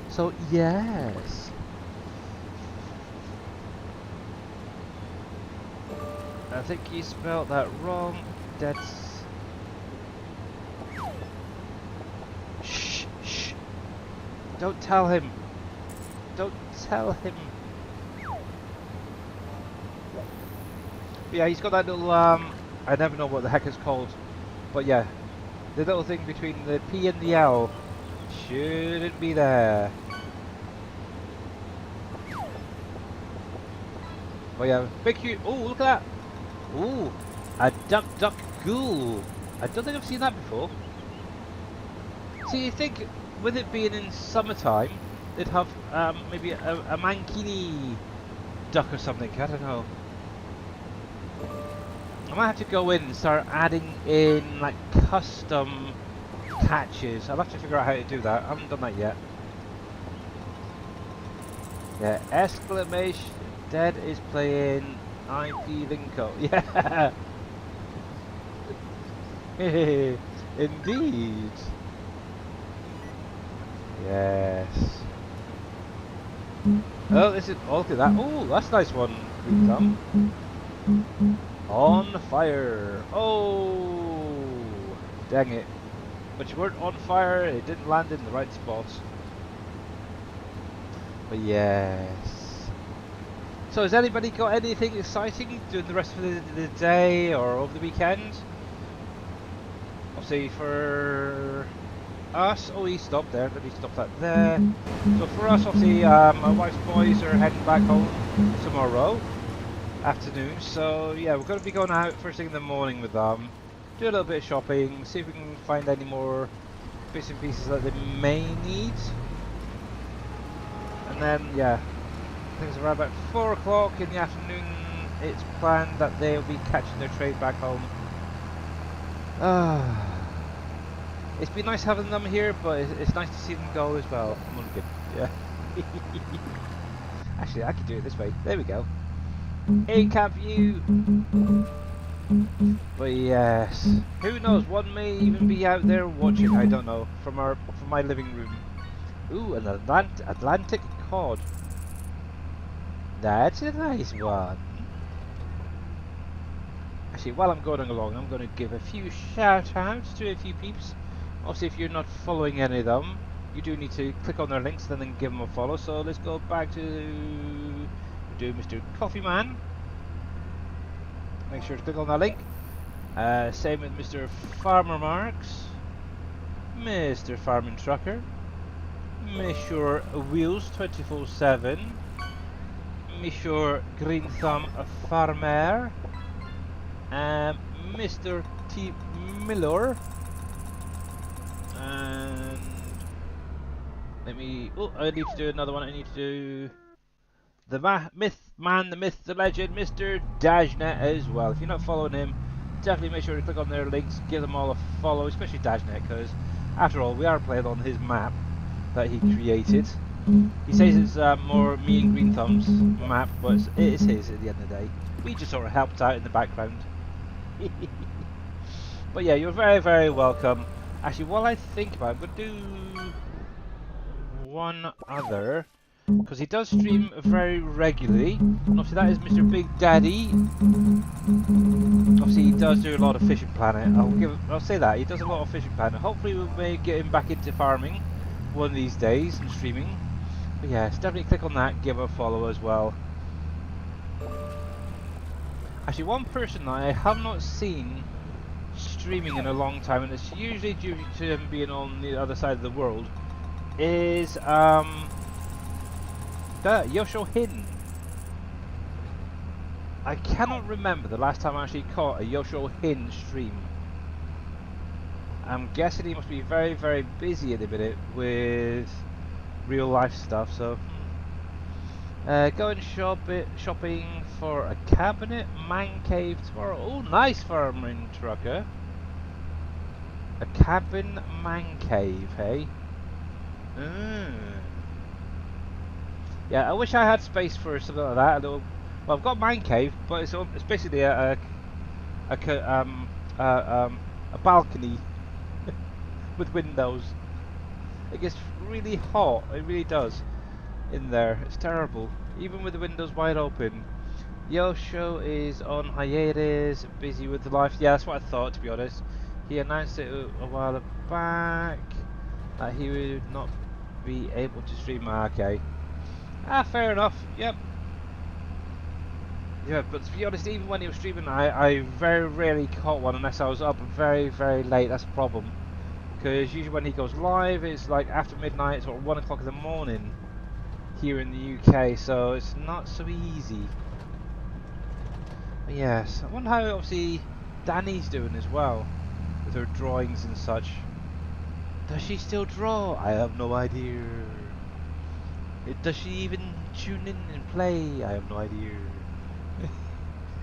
So yes, I think you spelled that wrong. That's shh, shh. Don't tell him. Don't tell him. But yeah, he's got that little I never know what the heck it's called, but yeah, the little thing between the P and the L shouldn't be there. But yeah, big huge. Oh, look at that! Ooh, a duck duck ghoul. I don't think I've seen that before. See, you think with it being in summertime, they'd have maybe a mankini duck or something. I don't know. I might have to go in and start adding in like custom catches. I'll have to figure out how to do that. I haven't done that yet. Yeah, exclamation. Dead is playing IP Linko. Yeah. Indeed. Yes. Oh, this is. Oh, look at that. Oh, that's a nice one, Green Thumb. On fire. Oh, dang it. But you weren't on fire. It didn't land in the right spots. But yes. So has anybody got anything exciting during the rest of the day or over the weekend? Obviously for us, oh, he stopped there. Let me stop that there. So for us, obviously, my wife's boys are heading back home tomorrow afternoon. So yeah, we're going to be going out first thing in the morning with them, do a little bit of shopping, see if we can find any more bits and pieces that they may need, and then yeah, I think it's around about 4 o'clock in the afternoon. It's planned that they'll be catching their train back home. It's been nice having them here, but it's nice to see them go as well. Mulligan, yeah. Actually, I could do it this way. There we go. In-camp view. But yes, who knows? One may even be out there watching. I don't know. From my living room. Ooh, an Atlantic cod. That's a nice one. Actually, while I'm going along, I'm going to give a few shout-outs to a few peeps. Obviously, if you're not following any of them, you do need to click on their links and then give them a follow. So let's go back to Mr. Coffee Man. Make sure to click on that link. Same with Mr. Farmer Marks, Mr. Farming Trucker, Mr. Wheels 24/7, Mr. Green Thumb Farmer, Mr. T. Miller, and let me. Oh, I need to do another one. I need to do the myth, the legend, Mr. Dajnet as well. If you're not following him, definitely make sure to click on their links, give them all a follow, especially Dajnet, because after all, we are playing on his map that he created. He says it's more me and Green Thumb's map, but it is his at the end of the day. We just sort of helped out in the background. But yeah, you're very, very welcome. Actually, while I think about it, I'm going to do one other, because he does stream very regularly, and obviously that is Mr. Big Daddy. Obviously he does do a lot of Fishing Planet. I'll say that he does a lot of Fishing Planet. Hopefully we may get him back into farming one of these days and streaming. But yes, definitely click on that, give him a follow as well. Actually, one person that I have not seen streaming in a long time, and it's usually due to him being on the other side of the world, is Yosho-Hin. I cannot remember the last time I actually caught a Yosho-Hin stream. I'm guessing he must be very, very busy at the minute with real life stuff, so going shopping for a cabinet man cave tomorrow. Oh, nice, Farming Trucker. A cabin man cave, hey? Yeah, I wish I had space for something like that. Well, I've got man cave, but it's basically a balcony with windows. It gets really hot. It really does in there. It's terrible, even with the windows wide open. Yosho is on hiatus, busy with the life. Yeah, that's what I thought, to be honest. He announced it a while back that he would not be able to stream. Okay. Fair enough. Yep. Yeah, but to be honest, even when he was streaming, I very rarely caught one unless I was up very, very late. That's a problem. Because usually when he goes live, it's like after midnight, it's or 1 o'clock in the morning here in the UK, so it's not so easy. But yes, I wonder how obviously Danny's doing as well with her drawings and such. Does she still draw? I have no idea. Does she even tune in and play? I have no idea.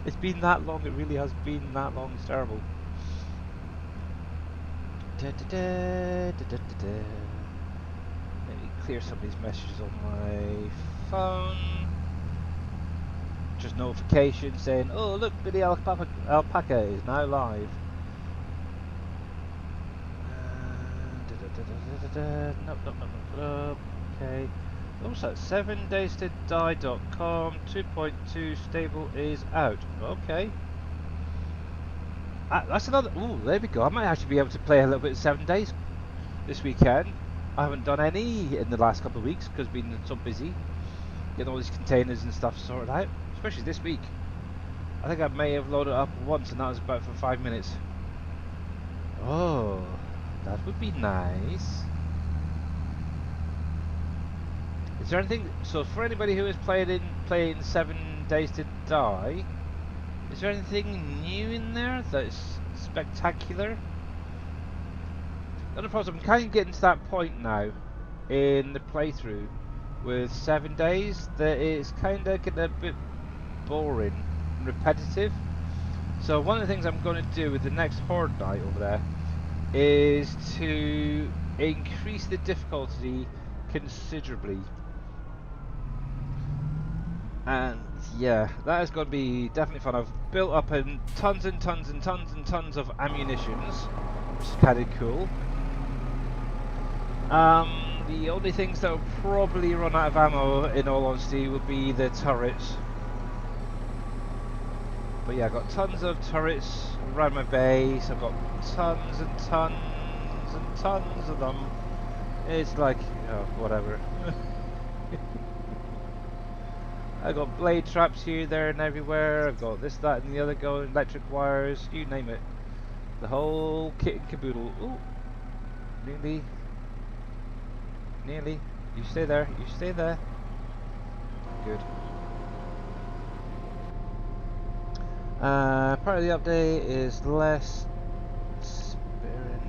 It's been that long. It really has been that long. It's terrible. Da, da, da, da, da, da, da. Let me clear some of these messages on my phone. Just notification saying, "Oh look, Billy Alpaca is now live." Nope, nope, nope, nope. Okay. Also, 7daystoDie.com 2.2 stable is out. Okay. That's another. Ooh, there we go. I might actually be able to play a little bit of 7 Days this weekend. I haven't done any in the last couple of weeks because I've been so busy getting all these containers and stuff sorted out, especially this week. I think I may have loaded up once, and that was about for 5 minutes. Oh, that would be nice. Is there anything? So, for anybody who is playing 7 Days to Die, is there anything new in there that's spectacular? Not a problem. I'm kind of getting to that point now in the playthrough with 7 Days that it's kind of getting a bit boring and repetitive. So one of the things I'm going to do with the next Horde night over there is to increase the difficulty considerably. And yeah, that is going to be definitely fun. I've built up tons and tons and tons and tons of ammunitions, which is kind of cool. The only things that will probably run out of ammo, in all honesty, would be the turrets. But yeah, I've got tons of turrets around my base. I've got tons and tons and tons of them. It's like, oh, whatever. I've got blade traps here, there, and everywhere. I've got this, that, and the other going, electric wires, you name it. The whole kit and caboodle. Ooh, nearly. Nearly. You stay there. You stay there. Good. Part of the update is less spirit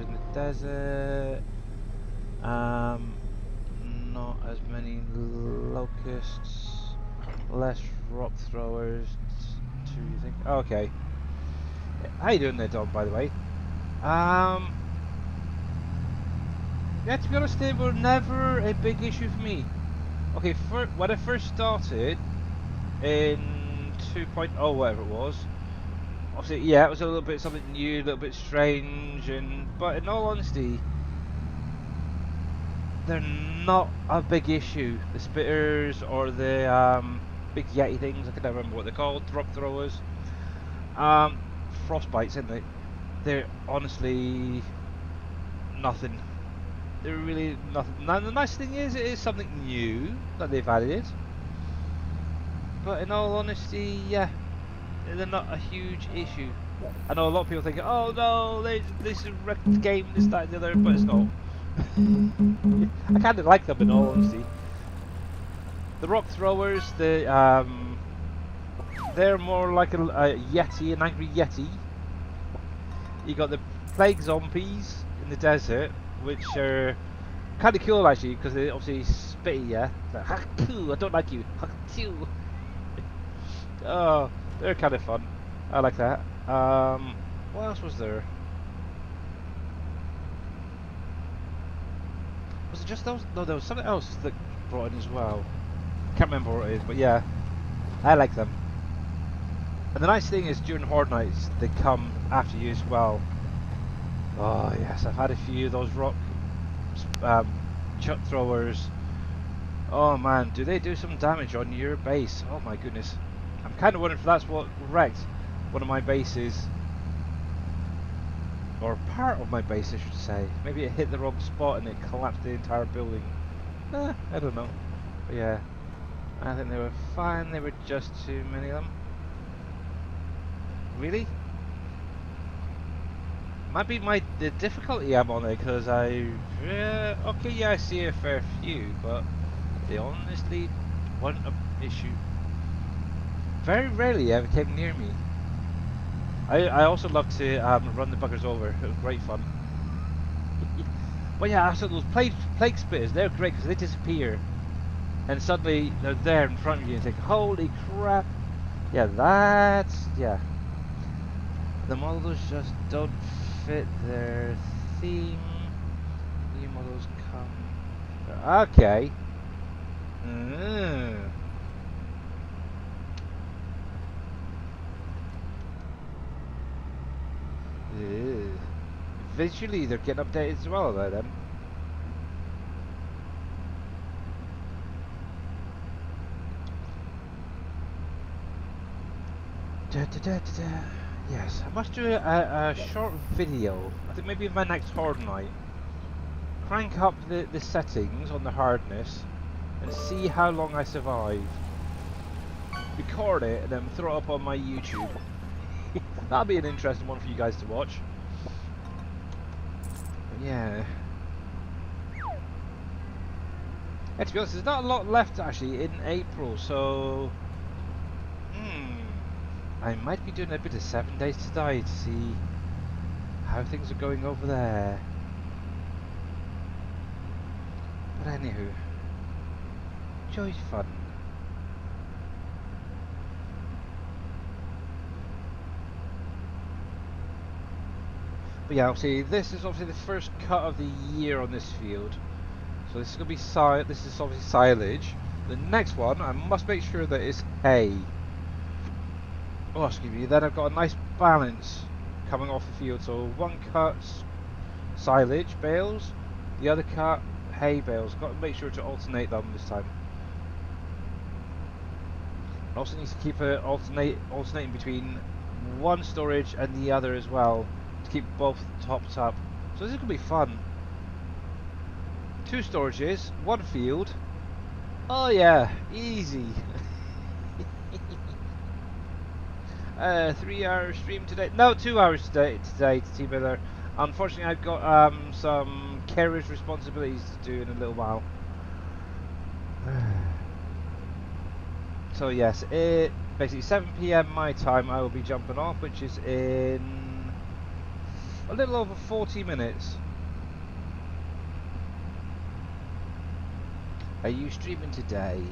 in the desert. Not as many locusts. Less rock throwers. Do you think? Okay. How you doing there, Dom? By the way. Yeah, to be honest, they were never a big issue for me. Okay, when I first started in 2.0, whatever it was, obviously, yeah, it was a little bit something new, a little bit strange, but in all honesty, they're not a big issue. The spitters or the big yeti things, I can never remember what they're called, rock throwers, frostbites, isn't it? They're honestly nothing. They're really nothing. Now the nice thing is, it is something new that they've added. But in all honesty, yeah, they're not a huge issue. I know a lot of people think, oh no, this is a wrecked game, this, that, and the other, but it's not. I kind of like them in all honesty. The rock throwers, they're more like a yeti, an angry yeti. You got the plague zombies in the desert, which are kind of cool actually, because they obviously spit at you. Like, I don't like you. Oh, they're kind of fun. I like that. What else was there? Was it just those? No, there was something else that brought in as well. Can't remember what it is, but yeah, I like them. And the nice thing is, during Horde nights, they come after you as well. Oh yes, I've had a few of those rock chuck throwers. Oh man, do they do some damage on your base? Oh my goodness. I'm kind of wondering if that's what wrecked one of my bases. Or part of my base, I should say. Maybe it hit the wrong spot and it collapsed the entire building. I don't know. But yeah, I think they were fine. There were just too many of them. Really? Might be the difficulty I'm on it, because okay, yeah, I see a fair few, but they honestly weren't an issue. Very rarely ever came near me. I also love to run the buggers over. It was great fun. But yeah, so those plague spitters, they're great because they disappear, and suddenly they're there in front of you and think, holy crap! Yeah, that's yeah. The models just don't fit their theme. New models come. Okay. Mm. Ew. Visually, they're getting updated as well, though. Then. Da, da, da, da, da. Yes, I must do a short video. I think maybe my next hard night. Crank up the settings on the hardness and see how long I survive. Record it and then throw it up on my YouTube. That'll be an interesting one for you guys to watch. But yeah. Yeah, to be honest, there's not a lot left actually in April, so I might be doing a bit of 7 Days to Die to see how things are going over there. But anywho, joy's fun. But yeah, obviously this is obviously the first cut of the year on this field. So this is gonna be this is obviously silage. The next one I must make sure that it's hay. Oh, excuse me. Then I've got a nice balance coming off the field. So one cut's silage bales, the other cut hay bales. Got to make sure to alternate them this time. Also needs to keep it alternating between one storage and the other as well to keep both topped up. So this is gonna be fun. 2 storages, 1 field. Oh yeah, easy. 3-hour stream today. No, 2 hours today to Team Miller. Unfortunately, I've got some carriage responsibilities to do in a little while. So yes, it basically 7 p.m. my time. I will be jumping off, which is in a little over 40 minutes. Are you streaming today?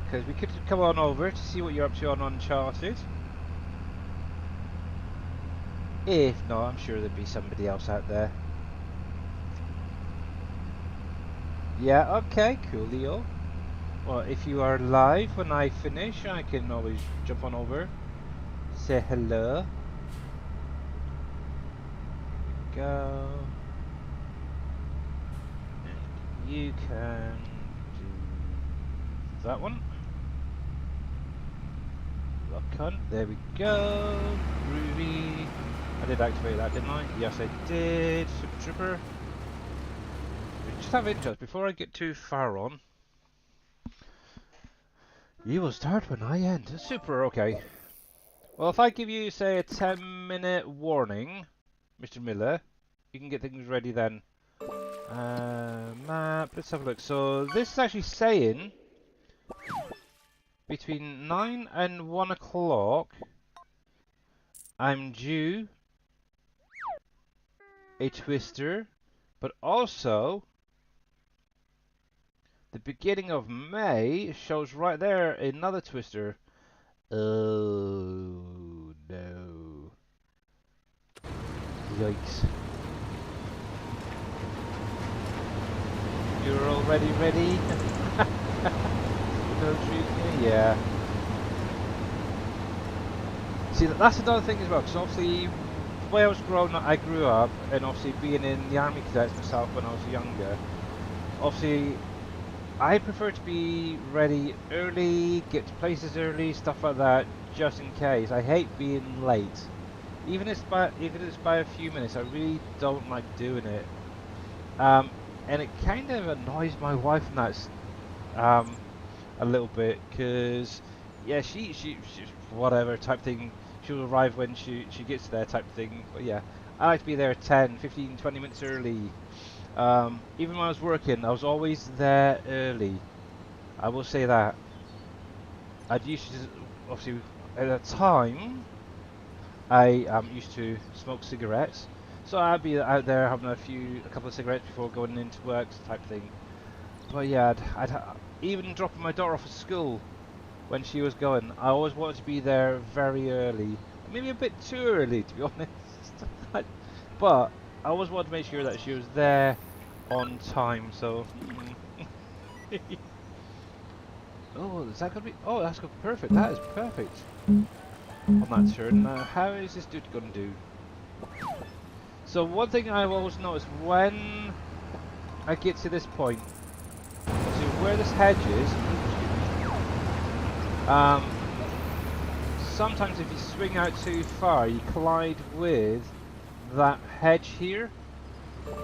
Because we could come on over to see what you're up to on Uncharted. If not, I'm sure there'd be somebody else out there. Yeah, okay, coolio. Well, if you are live when I finish, I can always jump on over. Say hello. Go. And you can do that one. Lock on. There we go. Groovy. I did activate that, didn't I? Yes, I did. Super Trooper. Just have interest before I get too far on. You will start when I end. Super, okay. Well, if I give you, say, a 10-minute warning, Mr. Miller, you can get things ready then. Map, let's have a look. So, this is actually saying between 9 and 1 o'clock, I'm due a twister, but also the beginning of May shows right there another twister. Oh no. Yikes. You're already ready? Don't shoot me? Yeah. See, that's another thing as well, because obviously, the way I grew up, and obviously being in the Army Cadets myself when I was younger, obviously, I prefer to be ready early, get to places early, stuff like that, just in case. I hate being late. Even if it's by a few minutes, I really don't like doing it. And it kind of annoys my wife and that's a little bit, because yeah, she's whatever type thing. She'll arrive when she gets there type thing. But yeah, I like to be there 10, 15, 20 minutes early. Even when I was working, I was always there early. I will say that. I'd used to, obviously, at the time, I used to smoke cigarettes. So I'd be out there having a couple of cigarettes before going into work type thing. But yeah, even dropping my daughter off at school, when she was going. I always wanted to be there very early. Maybe a bit too early, to be honest. But I always wanted to make sure that she was there on time, so... Oh, is that going to be... Oh, that's perfect. That is perfect on that turn. Now, how is this dude going to do? So one thing I've always noticed when I get to this point, see where this hedge is, sometimes if you swing out too far, you collide with that hedge here.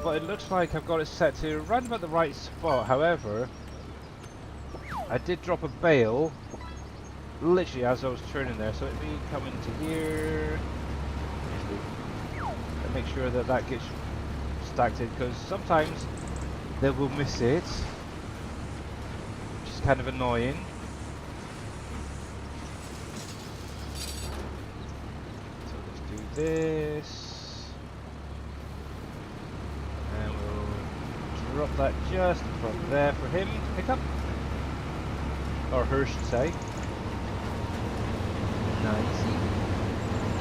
But it looks like I've got it set to around about the right spot. However, I did drop a bale literally as I was turning there, so let me come into here and make sure that that gets stacked in, because sometimes they will miss it, which is kind of annoying. So let's do this, and we'll drop that just from there for him to pick up, or her should say. Nice.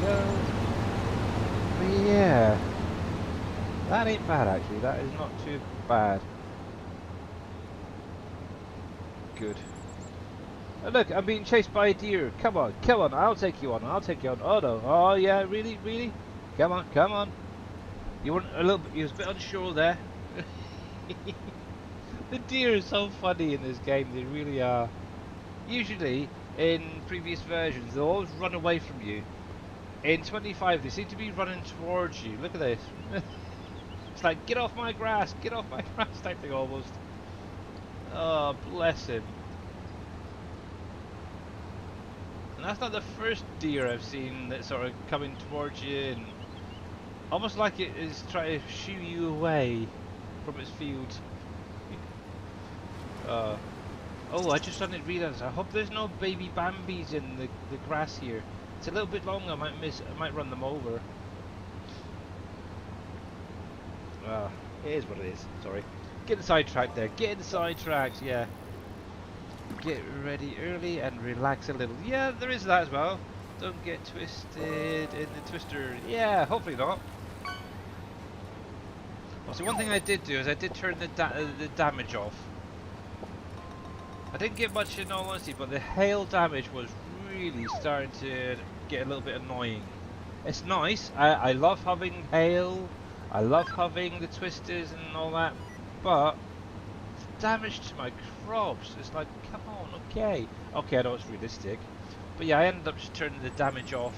Go. But yeah, that ain't bad actually. That is not too bad. Good. Oh, look, I'm being chased by a deer. Come on, come on. I'll take you on. I'll take you on. Oh no. Oh yeah, really, really. Come on, come on. You weren't a little bit. You was a bit unsure there. The deer is so funny in this game. They really are. Usually, in previous versions, they'll always run away from you. In 25, they seem to be running towards you. Look at this. It's like, get off my grass, get off my grass type thing almost. Oh, bless him. And that's not the first deer I've seen that's sort of coming towards you and almost like it is trying to shoo you away from its field. Oh, I just suddenly realised, I hope there's no baby Bambis in the grass here. It's a little bit long, I might run them over. It is what it is, sorry. Getting sidetracked there, getting sidetracked, yeah. Get ready early and relax a little. Yeah, there is that as well. Don't get twisted in the twister. Yeah, hopefully not. Well, see, one thing I did do is I did turn the damage off. I didn't get much in all honesty, but the hail damage was really starting to get a little bit annoying. It's nice. I love having hail. I love having the twisters and all that, but the damage to my crops, it's like, come on, okay. Okay, I know it's realistic. But yeah, I ended up just turning the damage off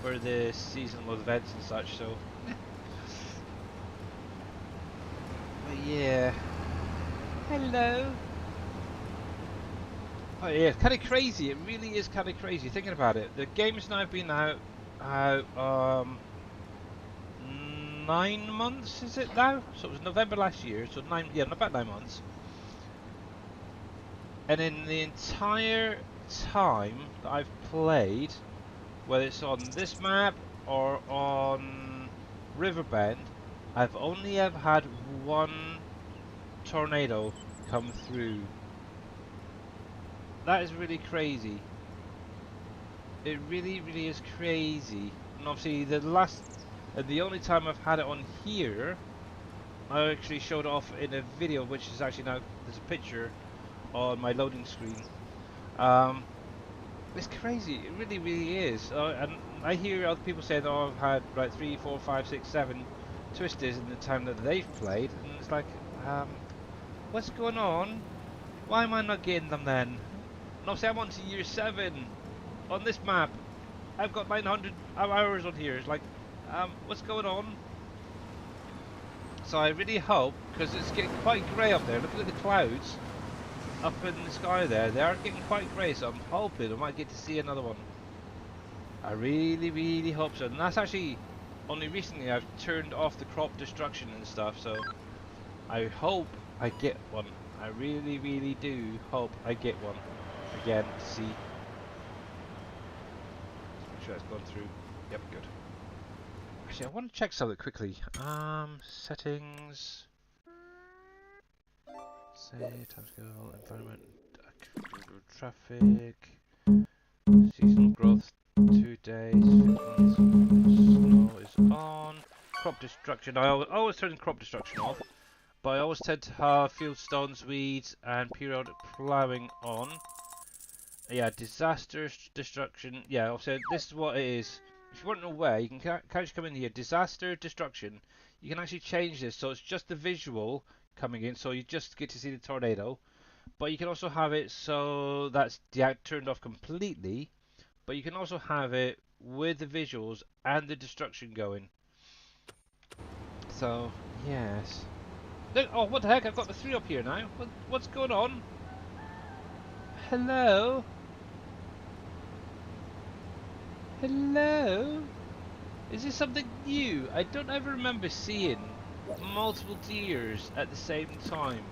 for the seasonal events and such, so. But yeah. Hello. Oh yeah, it's kind of crazy. It really is kind of crazy thinking about it. The game's now been out 9 months, is it now? So it was November last year, so about 9 months. And in the entire time that I've played, whether it's on this map or on Riverbend, I've only ever had one tornado come through. That is really crazy. It really, really is crazy. And obviously the only time I've had it on here, I actually showed off in a video, which is actually now, there's a picture on my loading screen. It's crazy, it really, really is. And I hear other people say that I've had like 3, 4, 5, 6, 7 twisters in the time that they've played, and it's like, what's going on? Why am I not getting them then? And obviously I'm on to year 7 on this map. I've got 900 hours on here. It's like, what's going on? So I really hope, because it's getting quite grey up there. Look at the clouds up in the sky there. They are getting quite grey, so I'm hoping I might get to see another one. I really, really hope so. And that's actually only recently I've turned off the crop destruction and stuff, so I hope I get one. I really, really do hope I get one again to see. Make sure that's gone through. Yep, good. Actually, I want to check something quickly. Settings. Say timescale, environment, traffic. seasonal growth, 2 days, 6 months, snow is on. Crop destruction, I always turn crop destruction off, but I always tend to have field stones, weeds, and periodic ploughing on. Yeah, disaster destruction, yeah, so this is what it is. If you weren't aware, you can just come in here, disaster destruction. You can actually change this, so it's just the visual coming in, so you just get to see the tornado. But you can also have it so that's turned off completely. But you can also have it with the visuals and the destruction going. So, yes. Look, oh, what the heck? I've got the 3 up here now. What's going on? Hello? Hello? Is this something new? I don't ever remember seeing multiple deers at the same time.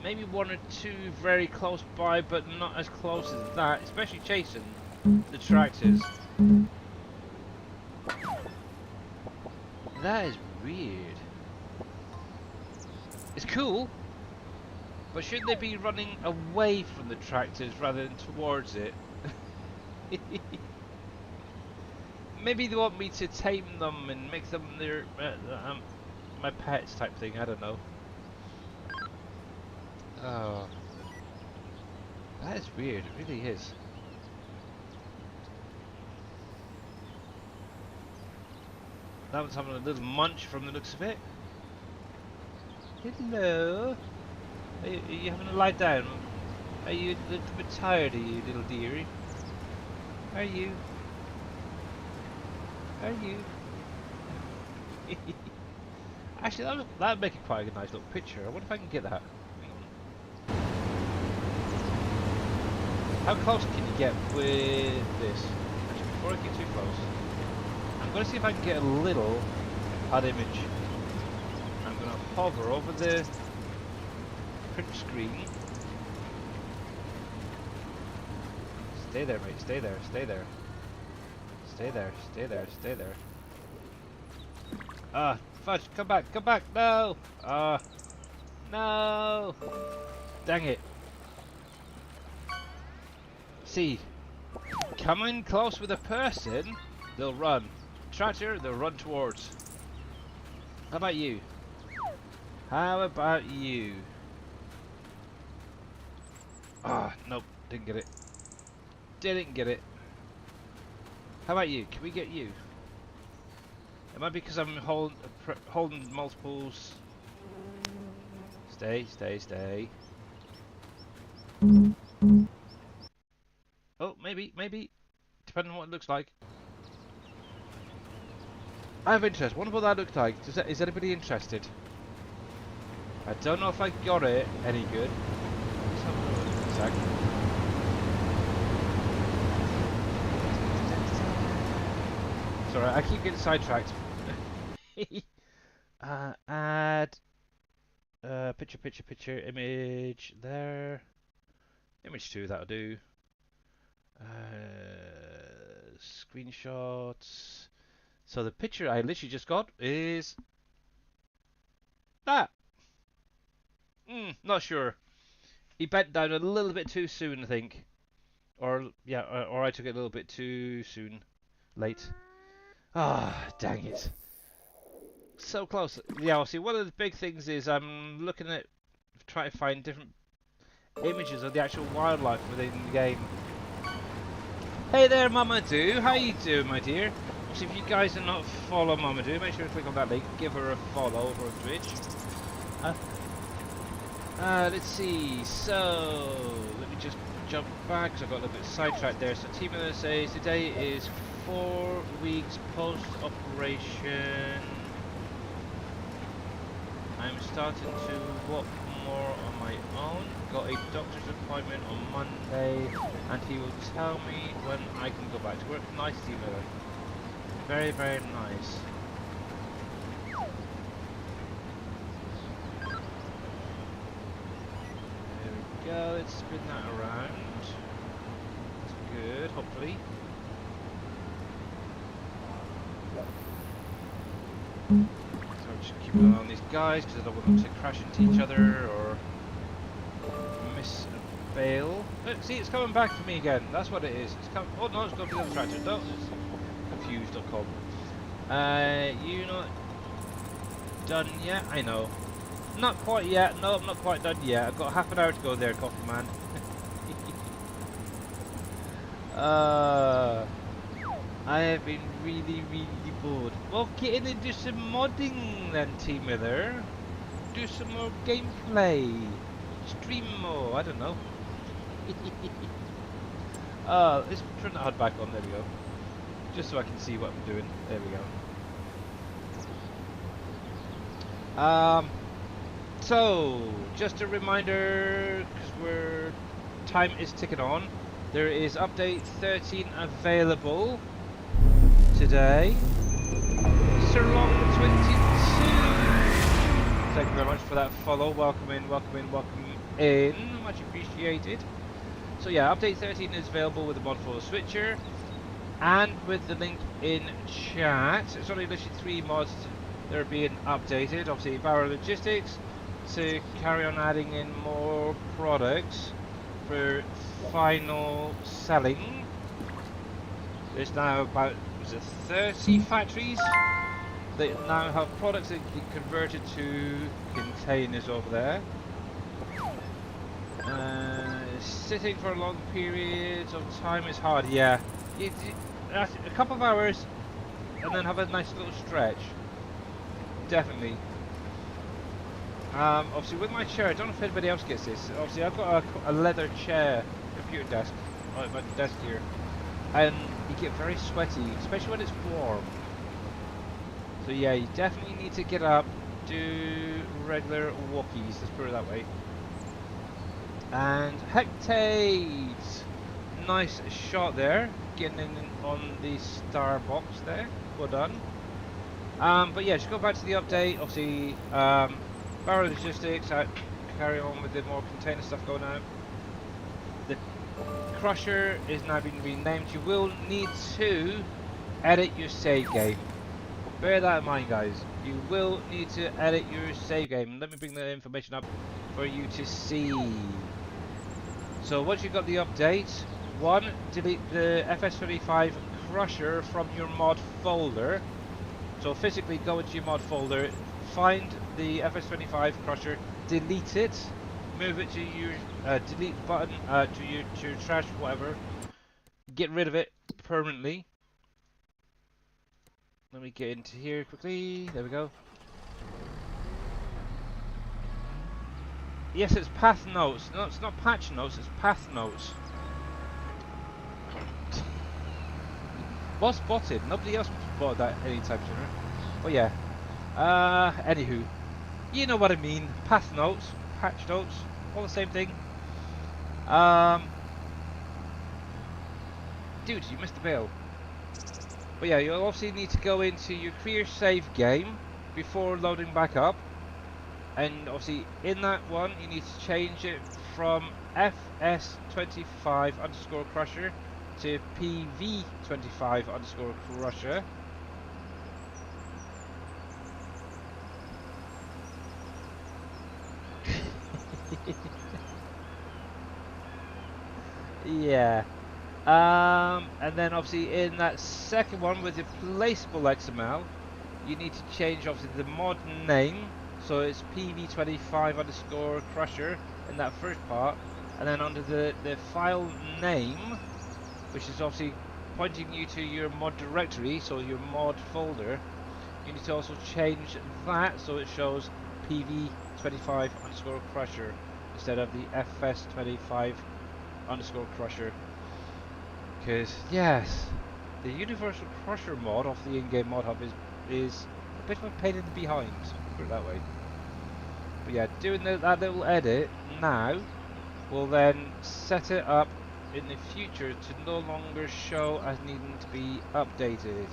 Maybe 1 or 2 very close by, but not as close as that, especially chasing the tractors. That is weird. It's cool, but shouldn't they be running away from the tractors rather than towards it? Maybe they want me to tame them and make them their my pets type thing, I don't know. Oh, that is weird, it really is. That one's having a little munch from the looks of it. Hello? Are you having a lie down? Are you a little bit tired, are you, little dearie? Are you? Are you? Actually, that'd make it quite a nice little picture. I wonder if I can get that. How close can you get with this? Actually, before I get too close, I'm going to see if I can get a little HUD image. I'm going to hover over the print screen. Stay there, mate. Stay there. Stay there. Stay there. Stay there. Stay there. Ah, fudge! Come back! Come back! No! No! Dang it! See, coming close with a person, they'll run. Tractor, they'll run towards. How about you? How about you? Ah, nope, didn't get it. Didn't get it. How about you? Can we get you? It might be because I'm holding multiples. Stay, stay, stay. Oh, maybe. Depending on what it looks like. I have interest. Wonder what that looks like. Is anybody interested? I don't know if I got it any good. Let's have a look in a sec. Sorry, I keep getting sidetracked. Add picture, image there. Image 2, that'll do. Screenshots. So the picture I literally just got is that. Not sure. He bent down a little bit too soon, I think. Or yeah, or I took it a little bit too soon, late. Ah, dang it. So close. Yeah, see, one of the big things is I'm looking at trying to find different images of the actual wildlife within the game. Hey there, Mamadou. How you doing, my dear? So if you guys do not follow Mamadou, make sure to click on that link. Give her a follow over on Twitch. Let's see. So let me just jump back because I got a little bit sidetracked there. So Team says today is 4 weeks post operation. I'm starting to walk more on my own. Got a doctor's appointment on Monday, and he will tell me when I can go back to work. Nice, Team Miller. Very, very nice. There we go. Let's spin that around. That's good. Hopefully. Just keep an eye on these guys because I don't want them to crash into each other or miss fail. See, it's coming back for me again. That's what it is. It's oh no, it's going to the other tractor. No, it's confused.com. You not done yet? I know. Not quite yet. No, I'm not quite done yet. I've got half an hour to go there, Coffee Man. I have been really, really bored. Well, get in and do some modding then, T-Miller. Do some more gameplay. Stream more, I don't know. Let's turn the HUD back on, there we go. Just so I can see what I'm doing. There we go. So, just a reminder, because time is ticking on. There is update 13 available today. Sir Long 22. Thank you very much for that follow. Welcome in, welcome in, welcome in. Much appreciated. So yeah, update 13 is available with the mod for the switcher and with the link in chat. It's only literally 3 mods that are being updated. Obviously, Power Logistics to carry on adding in more products for final selling. There's now about 30 factories that now have products that get converted to containers over there. Sitting for long periods of time is hard, yeah. A couple of hours and then have a nice little stretch. Definitely. Obviously with my chair, I don't know if anybody else gets this. Obviously I've got a leather chair, computer desk, on my desk here. And you get very sweaty, especially when it's warm. So yeah, you definitely need to get up, do regular walkies, let's put it that way. And Hectate! Nice shot there, getting in on the star box there, well done. But yeah, just go back to the update, obviously, Barrow Logistics, carry on with the more container stuff going out. The Crusher is now being renamed. You will need to edit your save game. Bear that in mind, guys. You will need to edit your save game. Let me bring the information up for you to see. So once you've got the update, 1, delete the FS25 Crusher from your mod folder. So physically go into your mod folder, find the FS25 Crusher, delete it, move it to your delete button, to your trash, whatever. Get rid of it permanently. Let me get into here quickly. There we go. Yes, it's path notes. No, it's not patch notes, it's path notes. Was spotted. Nobody else spotted that anytime sooner. Oh yeah. Anywho. You know what I mean. Path notes, patch notes, all the same thing. Dude, you missed the bill. But yeah, you'll obviously need to go into your clear save game before loading back up. And obviously in that one you need to change it from FS25 underscore Crusher to PV25 underscore Crusher. Yeah. And then obviously in that second one with the placeable XML, you need to change obviously the mod name. So it's PV25 underscore Crusher in that first part, and then under the file name, which is obviously pointing you to your mod directory, so your mod folder, you need to also change that so it shows PV25 underscore Crusher instead of the FS25 underscore Crusher. Because yes, the Universal Crusher mod off the in-game mod hub is a bit of a pain in the behind, put it that way. But yeah, doing that little edit now will then set it up in the future to no longer show as needing to be updated.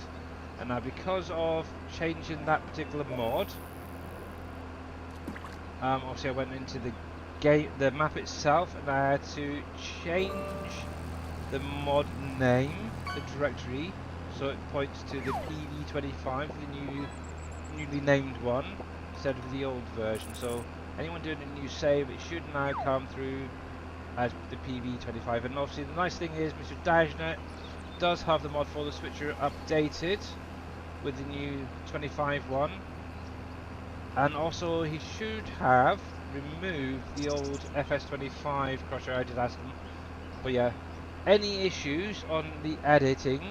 And now because of changing that particular mod, obviously I went into the map itself and I had to change the mod name, the directory, so it points to the PV25, the newly named one, instead of the old version. So anyone doing a new save, it should now come through as the PV25. And obviously the nice thing is Mr. Dajnet does have the mod folder switcher updated with the new 25 one, and also he should have removed the old FS25 crusher. I did ask him, but yeah, any issues on the editing,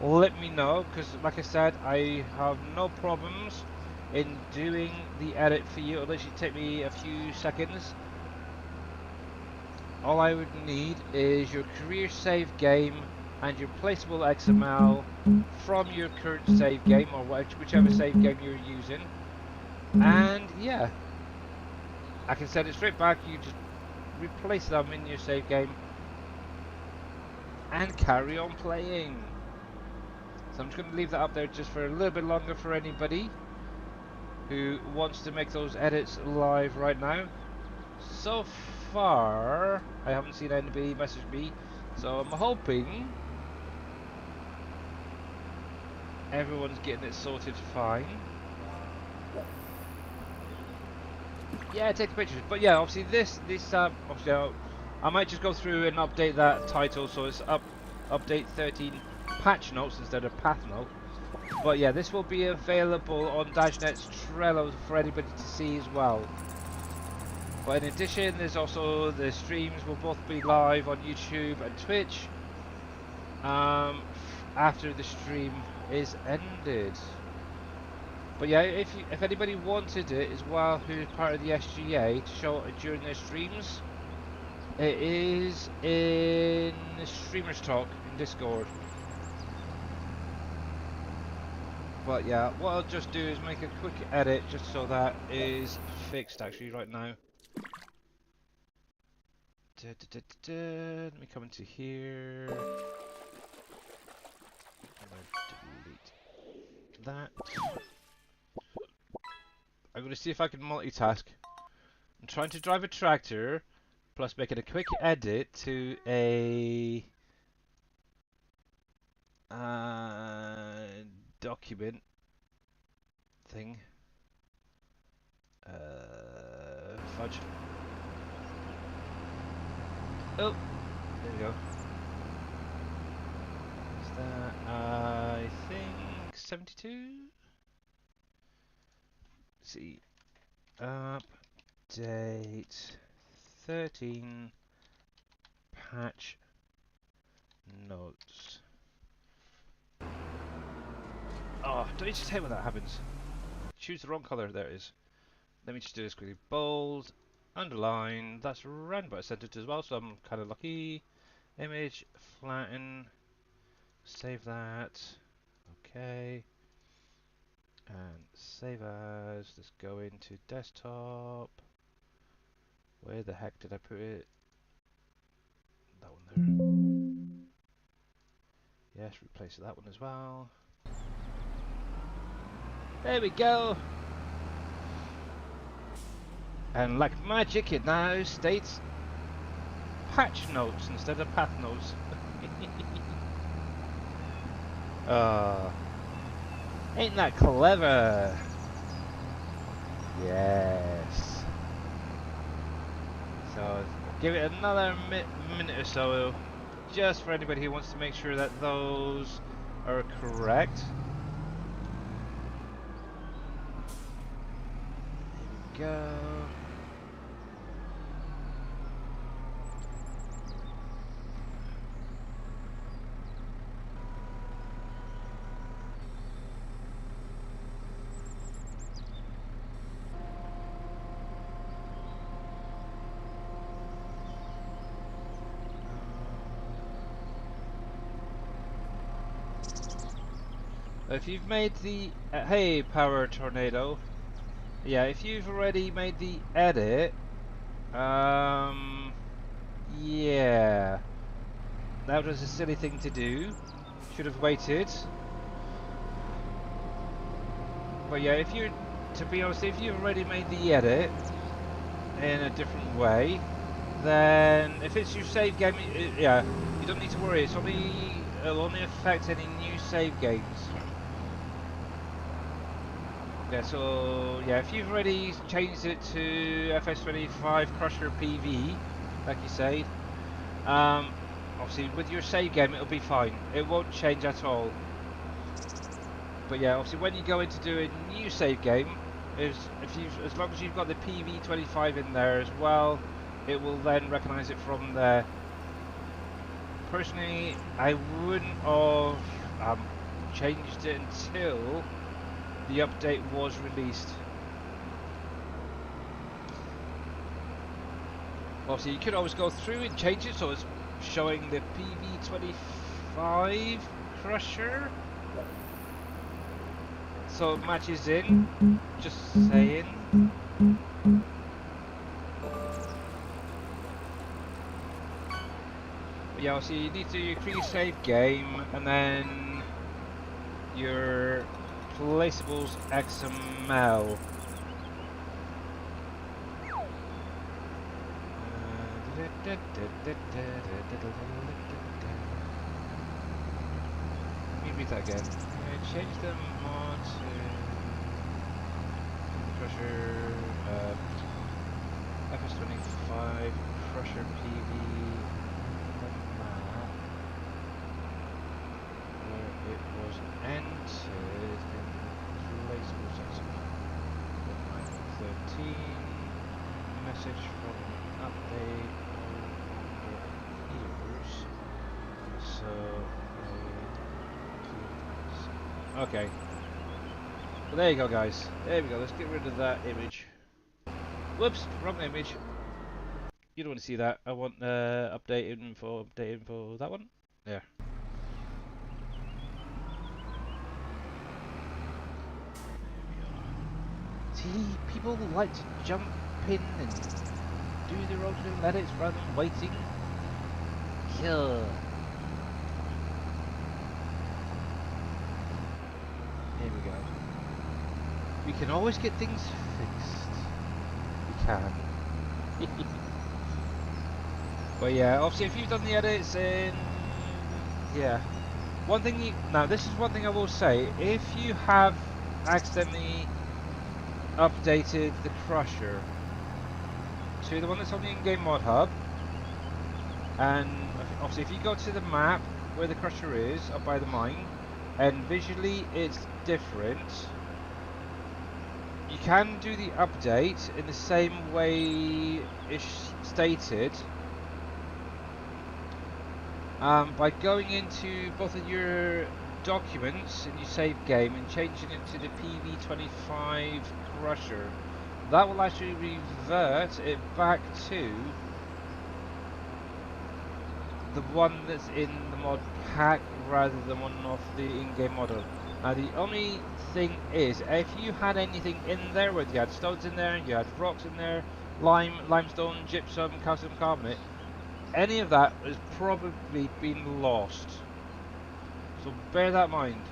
let me know, because like I said, I have no problems in doing the edit for you. It'll literally take me a few seconds. All I would need is your career save game and your placeable XML from your current save game, or whichever save game you're using, and yeah, I can send it straight back. You just replace them in your save game and carry on playing. So I'm just going to leave that up there just for a little bit longer for anybody who wants to make those edits live right now. So far, I haven't seen anybody message me, so I'm hoping everyone's getting it sorted fine. Yeah, take the pictures. But yeah, obviously this obviously I might just go through and update that title so it's update 13 patch notes instead of path note. But yeah, this will be available on Dajnet's Trello for anybody to see as well. But in addition, there's also the streams will both be live on YouTube and Twitch after the stream is ended. But yeah, if anybody wanted it as well, who's part of the SGA, to show it during their streams, it is in Streamers Talk in Discord. But yeah, what I'll just do is make a quick edit just so that is fixed actually right now. Let me come into here. I'm going to delete that. I'm going to see if I can multitask. I'm trying to drive a tractor, plus making a quick edit to a document thing. Fudge. Oh, there we go. Is that, I think, 72? Let's see. Update 13 patch notes. Oh, don't you just hate when that happens? Choose the wrong colour, there it is. Let me just do this quickly. Bold, underline, that's round about centered as well, so I'm kind of lucky. Image, flatten, save that. Okay. And save as. Let's go into desktop. Where the heck did I put it? That one there. Yes, replace that one as well. There we go. And like magic, it now states patch notes instead of path notes. Ain't that clever? Yes. So give it another minute or so, just for anybody who wants to make sure that those are correct. There we go. If you've made the hey Power Tornado, yeah, if you've already made the edit, yeah, that was a silly thing to do. Should have waited. But yeah, if you, to be honest, if you've already made the edit in a different way, then if it's your save game, yeah, you don't need to worry. It'll only affect any new save games. Yeah, so yeah, if you've already changed it to FS25 Crusher PV, like you say, Obviously with your save game it'll be fine. It won't change at all. But yeah, obviously when you go in to do a new save game, as long as you've got the PV25 in there as well, it will then recognise it from there. Personally, I wouldn't have changed it until the update was released. Obviously, you could always go through and change it so it's showing the PV25 crusher, so it matches in. Just saying. But yeah, obviously you need to create a save game and then your placeables XML. Let me read that again. Change the mod to Crusher FS25 Crusher PV map where it was entered in the placeable section. 13 message from an update no longer appears. So okay. Well, there you go, guys. There we go. Let's get rid of that image. Whoops, wrong image. You don't want to see that. I want update info, that one. There. See, people like to jump in and do their own little edits rather than waiting. Kill. Here we go. We can always get things fixed. We can. But yeah, obviously if you've done the edits then yeah. Now this is one thing I will say, if you have accidentally updated the crusher to the one that's on the in-game mod hub, and obviously if you go to the map where the crusher is up by the mine and visually it's different, you can do the update in the same way it's stated by going into both of your documents in your save game and changing it to the PV25 crusher. That will actually revert it back to the one that's in the mod pack rather than one off the in-game model. Now the only thing is, if you had anything in there where you had stones in there, you had rocks in there, limestone, gypsum, calcium carbonate, any of that has probably been lost. So bear that in mind.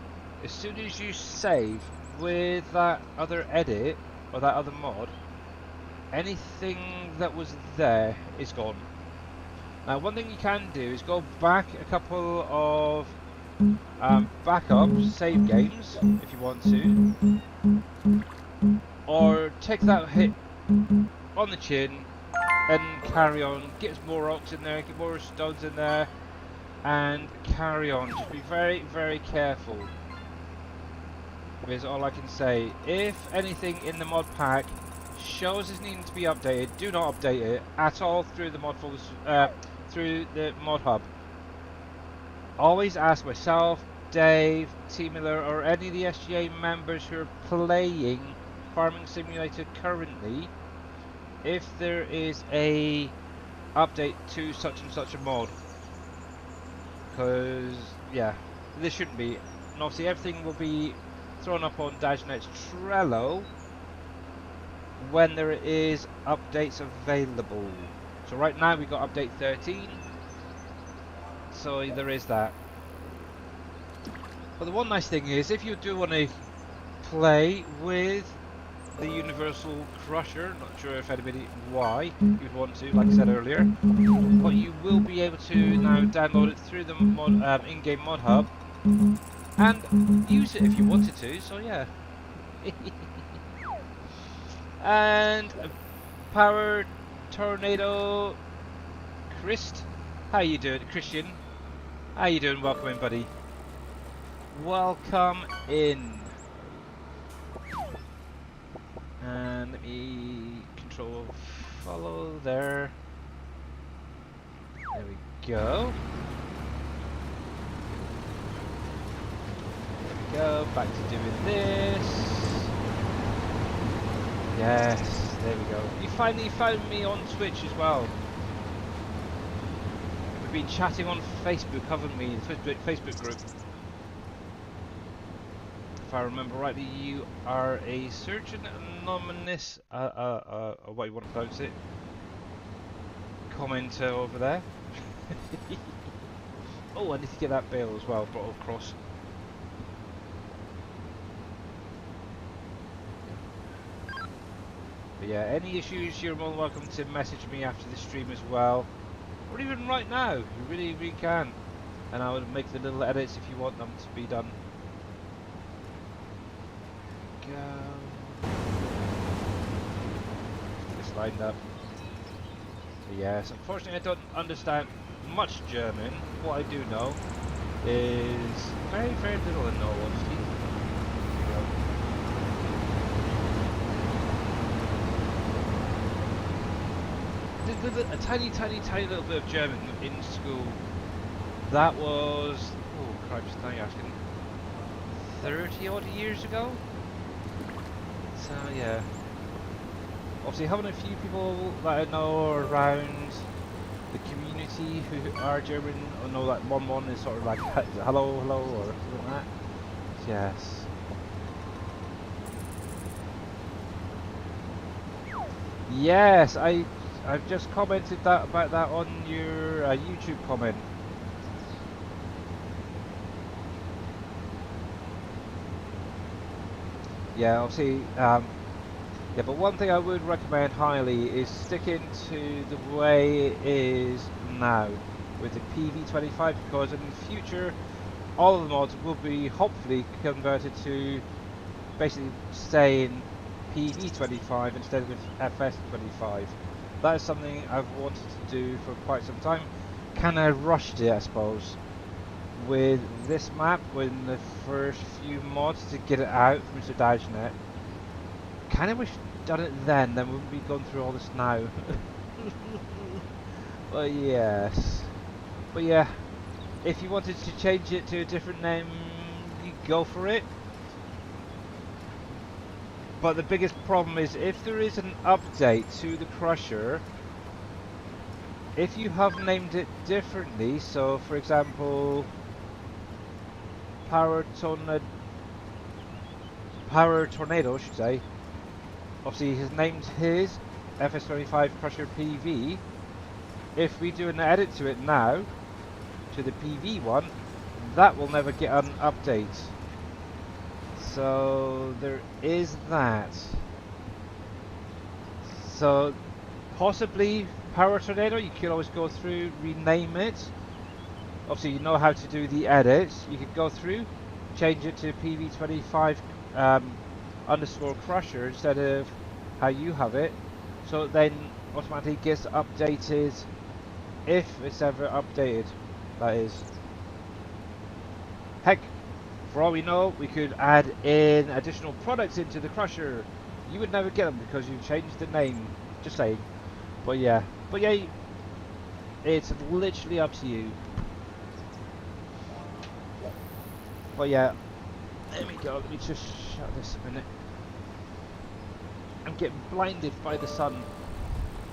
As soon as you save with that other edit or that other mod, anything that was there is gone. Now one thing you can do is go back a couple of backup save games if you want to, or take that hit on the chin and carry on. Get some more rocks in there, get more stones in there, and carry on. Just be very, very careful. Is all I can say. If anything in the mod pack shows as needing to be updated, do not update it at all through the mod folders, through the mod hub. Always ask myself, Dave, T Miller, or any of the SGA members who are playing Farming Simulator currently if there is a update to such and such a mod, because yeah, there shouldn't be. And obviously everything will be thrown up on DashNet's Trello when there is updates available. So right now we got update 13, so there is that. But the one nice thing is, if you do want to play with the Universal Crusher, not sure if anybody why you'd want to, like I said earlier, but you will be able to now download it through the mod, in-game mod hub and use it if you wanted to. So yeah. And Power Tornado Christ, How you doing, Christian? How you doing? Welcome in, buddy. Welcome in. And let me control follow there. There we go. There we go. Back to doing this. Yes, there we go. You finally found me on Twitch as well. We've been chatting on Facebook, haven't we? The Facebook group. If I remember rightly, you are a surgeon anonymous, what you want to pronounce it, commenter over there. Oh, I need to get that bale as well, brought across. But yeah, any issues, you're more than welcome to message me after the stream as well. Or even right now, you really, really can. And I would make the little edits if you want them to be done. Go. It's lined up. So yes, unfortunately I don't understand much German. What I do know is very, very little in all honesty. Did a tiny, tiny, tiny little bit of German in school. That was, oh Christ, now you're asking, 30 odd years ago? So yeah, obviously having a few people that I know around the community who are German, I know that one is sort of like hello, hello, or something like that. Yes. Yes, I've just commented about that on your YouTube comment. Yeah, obviously, yeah, but one thing I would recommend highly is sticking to the way it is now with the PV25, because in the future all of the mods will be hopefully converted to basically staying PV25 instead of FS25. That is something I've wanted to do for quite some time. Kinda rushed it, I suppose, with this map, with the first few mods to get it out from Mr. Dajnet. Kinda wish I'd done it then we wouldn't be going through all this now. But yes. But yeah, if you wanted to change it to a different name, you go for it. But the biggest problem is if there is an update to the Crusher, if you have named it differently, so for example, Power Tornado, I should say. Obviously, he's named his FS25 Crusher PV. If we do an edit to it now, to the PV one, that will never get an update. So there is that. So possibly Power Tornado, you could always go through, rename it. Obviously you know how to do the edits. You could go through, change it to PV25 underscore Crusher instead of how you have it. So it then automatically gets updated if it's ever updated, that is. Heck, for all we know, we could add in additional products into the Crusher. You would never get them because you've changed the name. Just saying. But yeah, it's literally up to you. But yeah, there we go. Let me just shut this a minute. I'm getting blinded by the sun.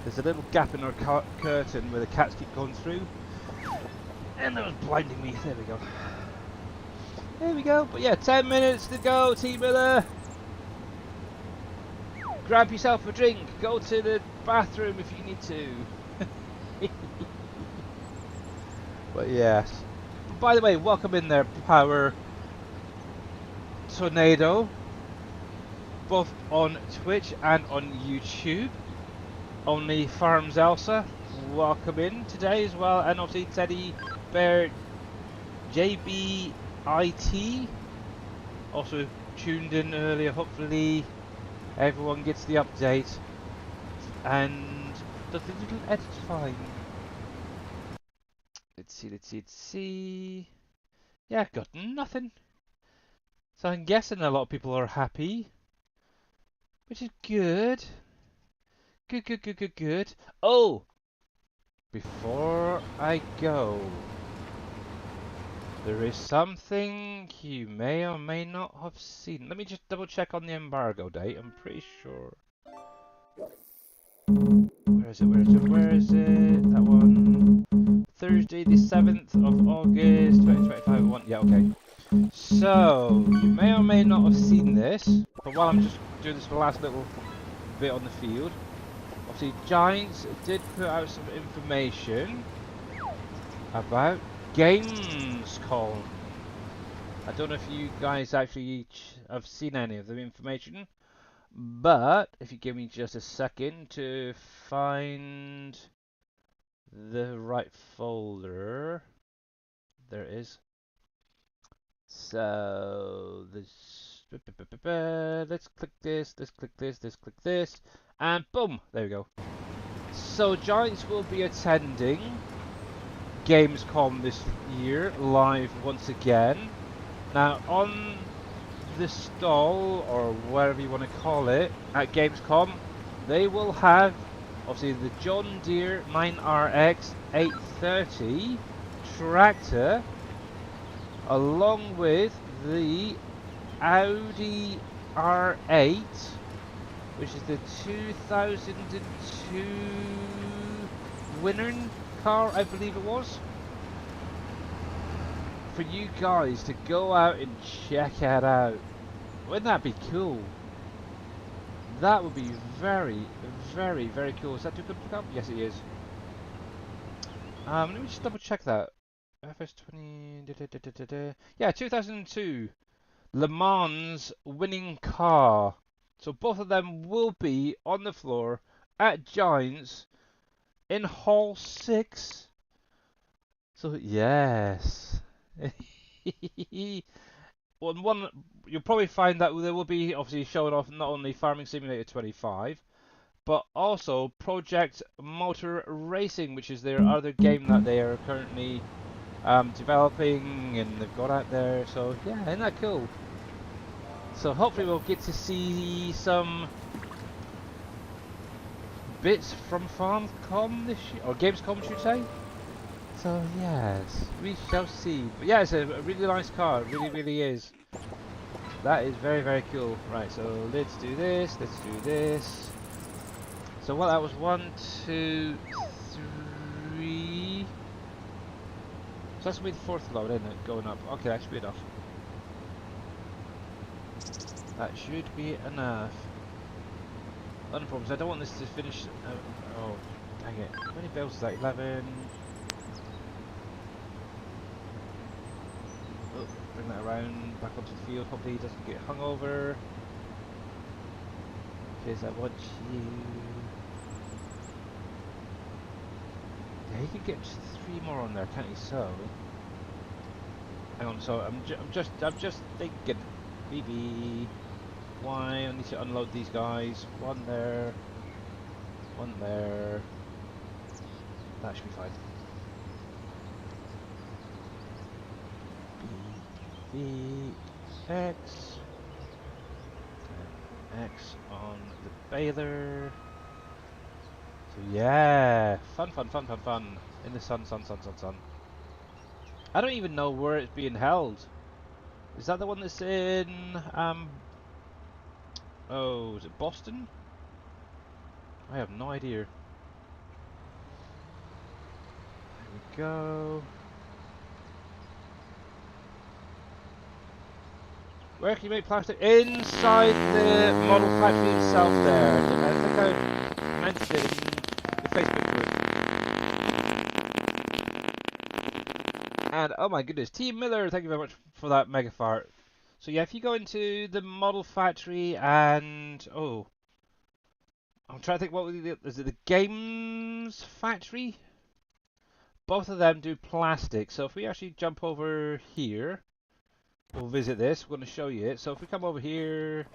There's a little gap in our curtain where the cats keep going through, and that was blinding me. There we go. There we go. But yeah, 10 minutes to go, T Miller. Grab yourself a drink. Go to the bathroom if you need to. But yes. By the way, welcome in there, Power Tornado. Both on Twitch and on YouTube. Only Farms Elsa, welcome in today as well. And obviously Teddy Bear JBIT also tuned in earlier. Hopefully everyone gets the update and does the little edit fine. let's see. Yeah, got nothing. So I'm guessing a lot of people are happy, which is good. Good. Oh, before I go, there is something you may or may not have seen. Let me just double check on the embargo date. I'm pretty sure. Where is it? That one. Thursday, the 7th of August, 2025. Yeah, okay. So, you may or may not have seen this, but while I'm just doing this last little bit on the field, obviously Giants did put out some information about Gamescom. I don't know if you guys actually have seen any of the information, but if you give me just a second to find the right folder, there it is. So this, let's click this, let's click this, and boom, there we go. So Giants will be attending Gamescom this year live once again. Now on the stall, or whatever you want to call it, at Gamescom, they will have obviously the John Deere 9RX 830 tractor, along with the Audi R8, which is the 2002 winner car, I believe it was, for you guys to go out and check it out. Wouldn't that be cool? That would be very cool. Is that too good to pick up? Yes, it is. Let me just double check that. FS20. Yeah, 2002 Le Mans winning car. So both of them will be on the floor at Giants in Hall 6. So yes. One, you'll probably find that there will be obviously showing off not only Farming Simulator 25, but also Project Motor Racing, which is their other game that they are currently developing and they've got out there. So yeah, isn't that cool? So hopefully we'll get to see some bits from Farmcom this year, or Gamescom, should say. So yes, we shall see. But yeah, it's a really nice car. It really is. That is very cool. Right, so let's do this. So what, that was 1, 2, 3. So that's gonna be the fourth load, isn't it? Going up. Okay, that should be enough. That should be enough. Other problems. I don't want this to finish. Oh, dang it! How many bells is that? 11. Oh, bring that around back onto the field. Hopefully he doesn't get hung over. Because I want you. Yeah, he could get 3 more on there, can't he? So, hang on. So I'm just thinking, maybe why I need to unload these guys. One there, one there. That should be fine. B, X, and X on the baler. So yeah, fun in the sun. I don't even know where it's being held. Is that the one that's in oh, is it Boston? I have no idea. There we go. Where can you make plastic? Inside the model factory itself there. I think I mentioned it in the Facebook group. And oh my goodness, Team Miller, thank you very much for that mega fart. So yeah, if you go into the model factory and oh, I'm trying to think, what was it? Is it the games factory? Both of them do plastic. So if we actually jump over here, we'll visit this. We're going to show you it. So if we come over here,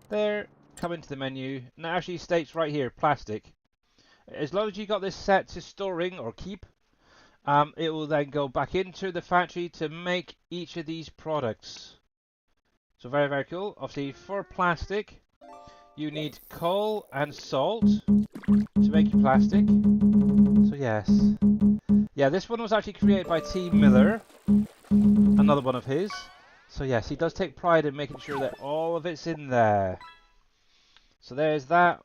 there, come into the menu, and it actually states right here, plastic. As long as you got this set to storing or keep, It will then go back into the factory to make each of these products. So very, very cool. Obviously, for plastic, you need coal and salt to make your plastic. So yes. Yeah, this one was actually created by T. Miller, another one of his. So yes, he does take pride in making sure that all of it's in there. So there's that.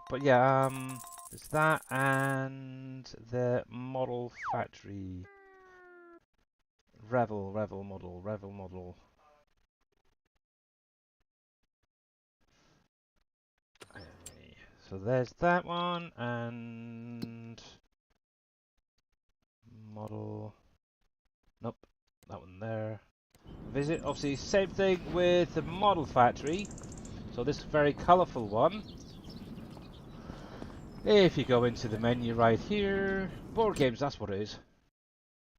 But yeah, there's that and the model factory. Revel model. So there's that one and model. Nope, that one there. Visit, obviously, same thing with the model factory. So this very colourful one. If you go into the menu right here, board games, that's what it is.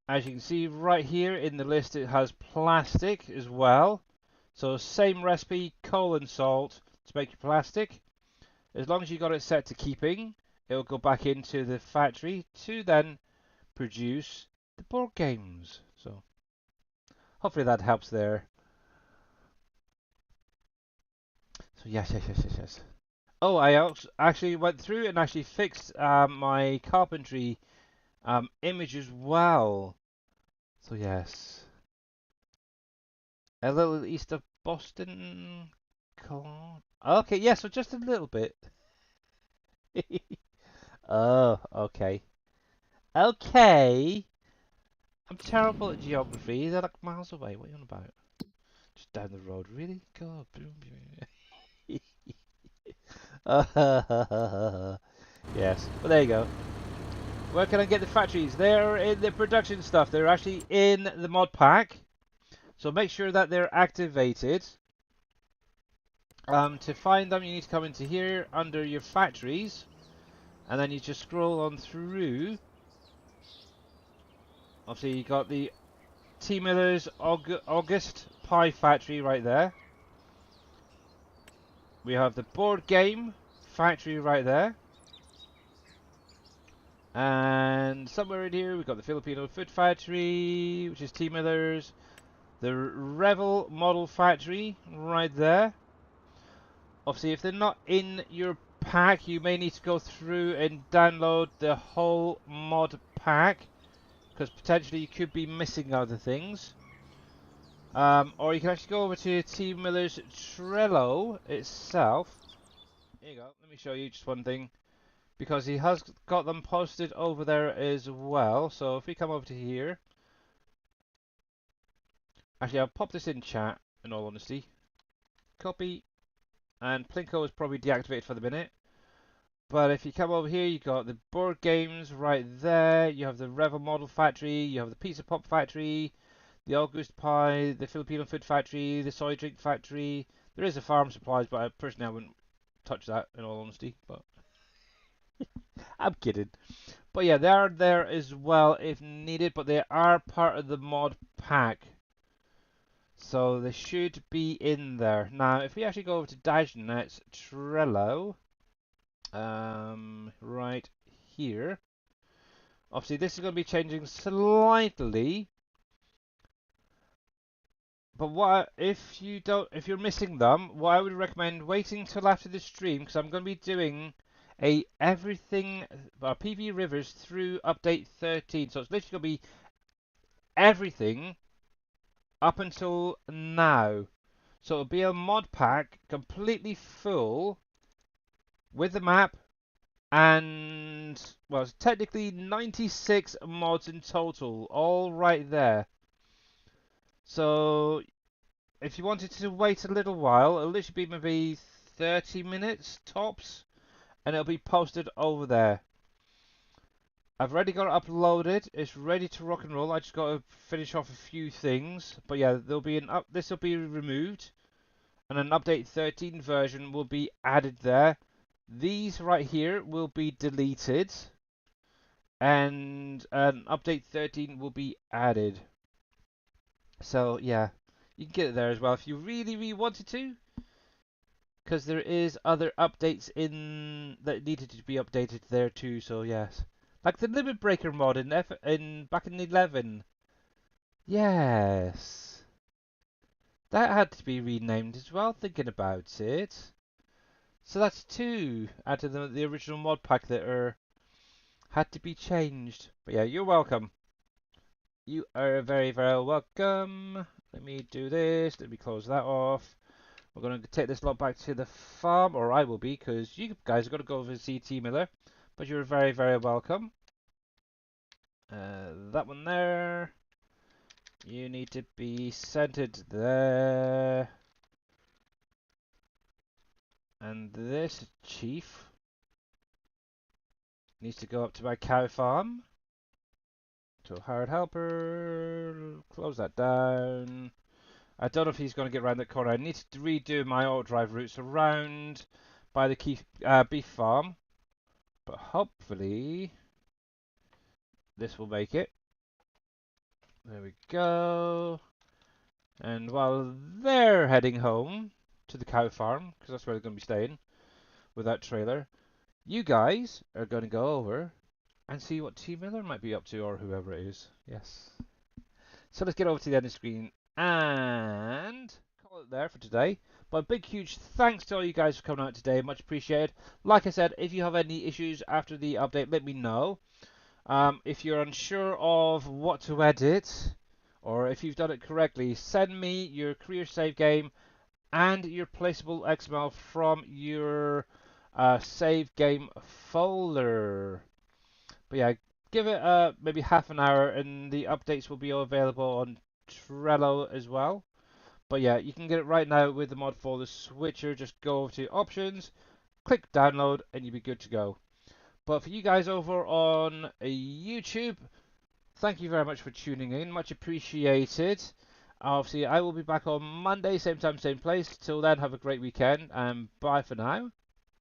As you can see right here in the list, it has plastic as well. So same recipe, coal and salt to make your plastic. As long as you got it set to keeping, it will go back into the factory to then produce the board games. So hopefully that helps there. So yes. Oh, I also actually went through and actually fixed my carpentry image as well. So yes, a little east of Boston. Okay, yeah, so just a little bit. Oh, okay. Okay. I'm terrible at geography. They're like miles away. What are you on about? Just down the road, really? God. Yes, but there you go. Where can I get the factories? They're in the production stuff. They're actually in the mod pack. So make sure that they're activated. To find them, you need to come into here under your factories. And then you just scroll on through. Obviously, you got the T. Miller's August Pie Factory right there. We have the board game factory right there. And somewhere in here, we've got the Filipino Food Factory, which is T. Miller's. The Revel Model Factory right there. Obviously, if they're not in your pack, you may need to go through and download the whole mod pack, because potentially you could be missing other things. Or you can actually go over to T. Miller's Trello itself. Here you go. Let me show you just one thing, because he has got them posted over there as well. So if we come over to here, actually I'll pop this in chat in all honesty. Copy, and Plinko is probably deactivated for the minute. But if you come over here, you got the board games right there. You have the Revel Model Factory. You have the Pizza Pop Factory, the August Pie, the Filipino Food Factory, the Soy Drink Factory. There is a Farm Supplies, but I personally wouldn't touch that in all honesty. But I'm kidding. But yeah, they are there as well if needed. But they are part of the mod pack, so they should be in there. Now, if we actually go over to Dagenet's Trello. Right here. Obviously, this is going to be changing slightly. But what if you're missing them? What I would recommend waiting till after the stream, because I'm going to be doing a everything PV Rivers through update 13. So it's literally going to be everything up until now. So it'll be a mod pack completely full with the map. And, well, it's technically 96 mods in total, all right there. So, if you wanted to wait a little while, it'll literally be maybe 30 minutes tops, and it'll be posted over there. I've already got it uploaded, it's ready to rock and roll. I just got to finish off a few things. But yeah, there'll be this will be removed, and an update 13 version will be added there. These right here will be deleted, and an update 13 will be added. So yeah, you can get it there as well if you really wanted to, because there is other updates in that needed to be updated there too. So yes, Like the Limit Breaker mod in back in 11. Yes. That had to be renamed as well, thinking about it. So that's two out of the original mod pack that are had to be changed. But yeah, you're welcome. You are very, very welcome. Let me do this. Let me close that off. We're going to take this lot back to the farm, or I will be, because you guys are going to go over to see T Miller. But you're very, very welcome. That one there. You need to be centered there. And this chief needs to go up to my cow farm. So hired helper, close that down. I don't know if he's going to get around that corner. I need to redo my auto drive routes around by the beef farm. But hopefully this will make it. There we go. And while they're heading home to the cow farm, because that's where they're going to be staying with that trailer, you guys are going to go over and see what T Miller might be up to, or whoever it is. Yes. So let's get over to the end of the screen and call it there for today. But a big, huge thanks to all you guys for coming out today. Much appreciated. Like I said, if you have any issues after the update, let me know. If you're unsure of what to edit, or if you've done it correctly, send me your career save game and your placeable XML from your save game folder. But yeah, give it maybe half an hour and the updates will be available on Trello as well. But yeah, you can get it right now with the mod for the switcher. Just go over to options, click download, and you'll be good to go. But for you guys over on YouTube, thank you very much for tuning in. Much appreciated. Obviously, I will be back on Monday, same time, same place. Till then, have a great weekend, and bye for now.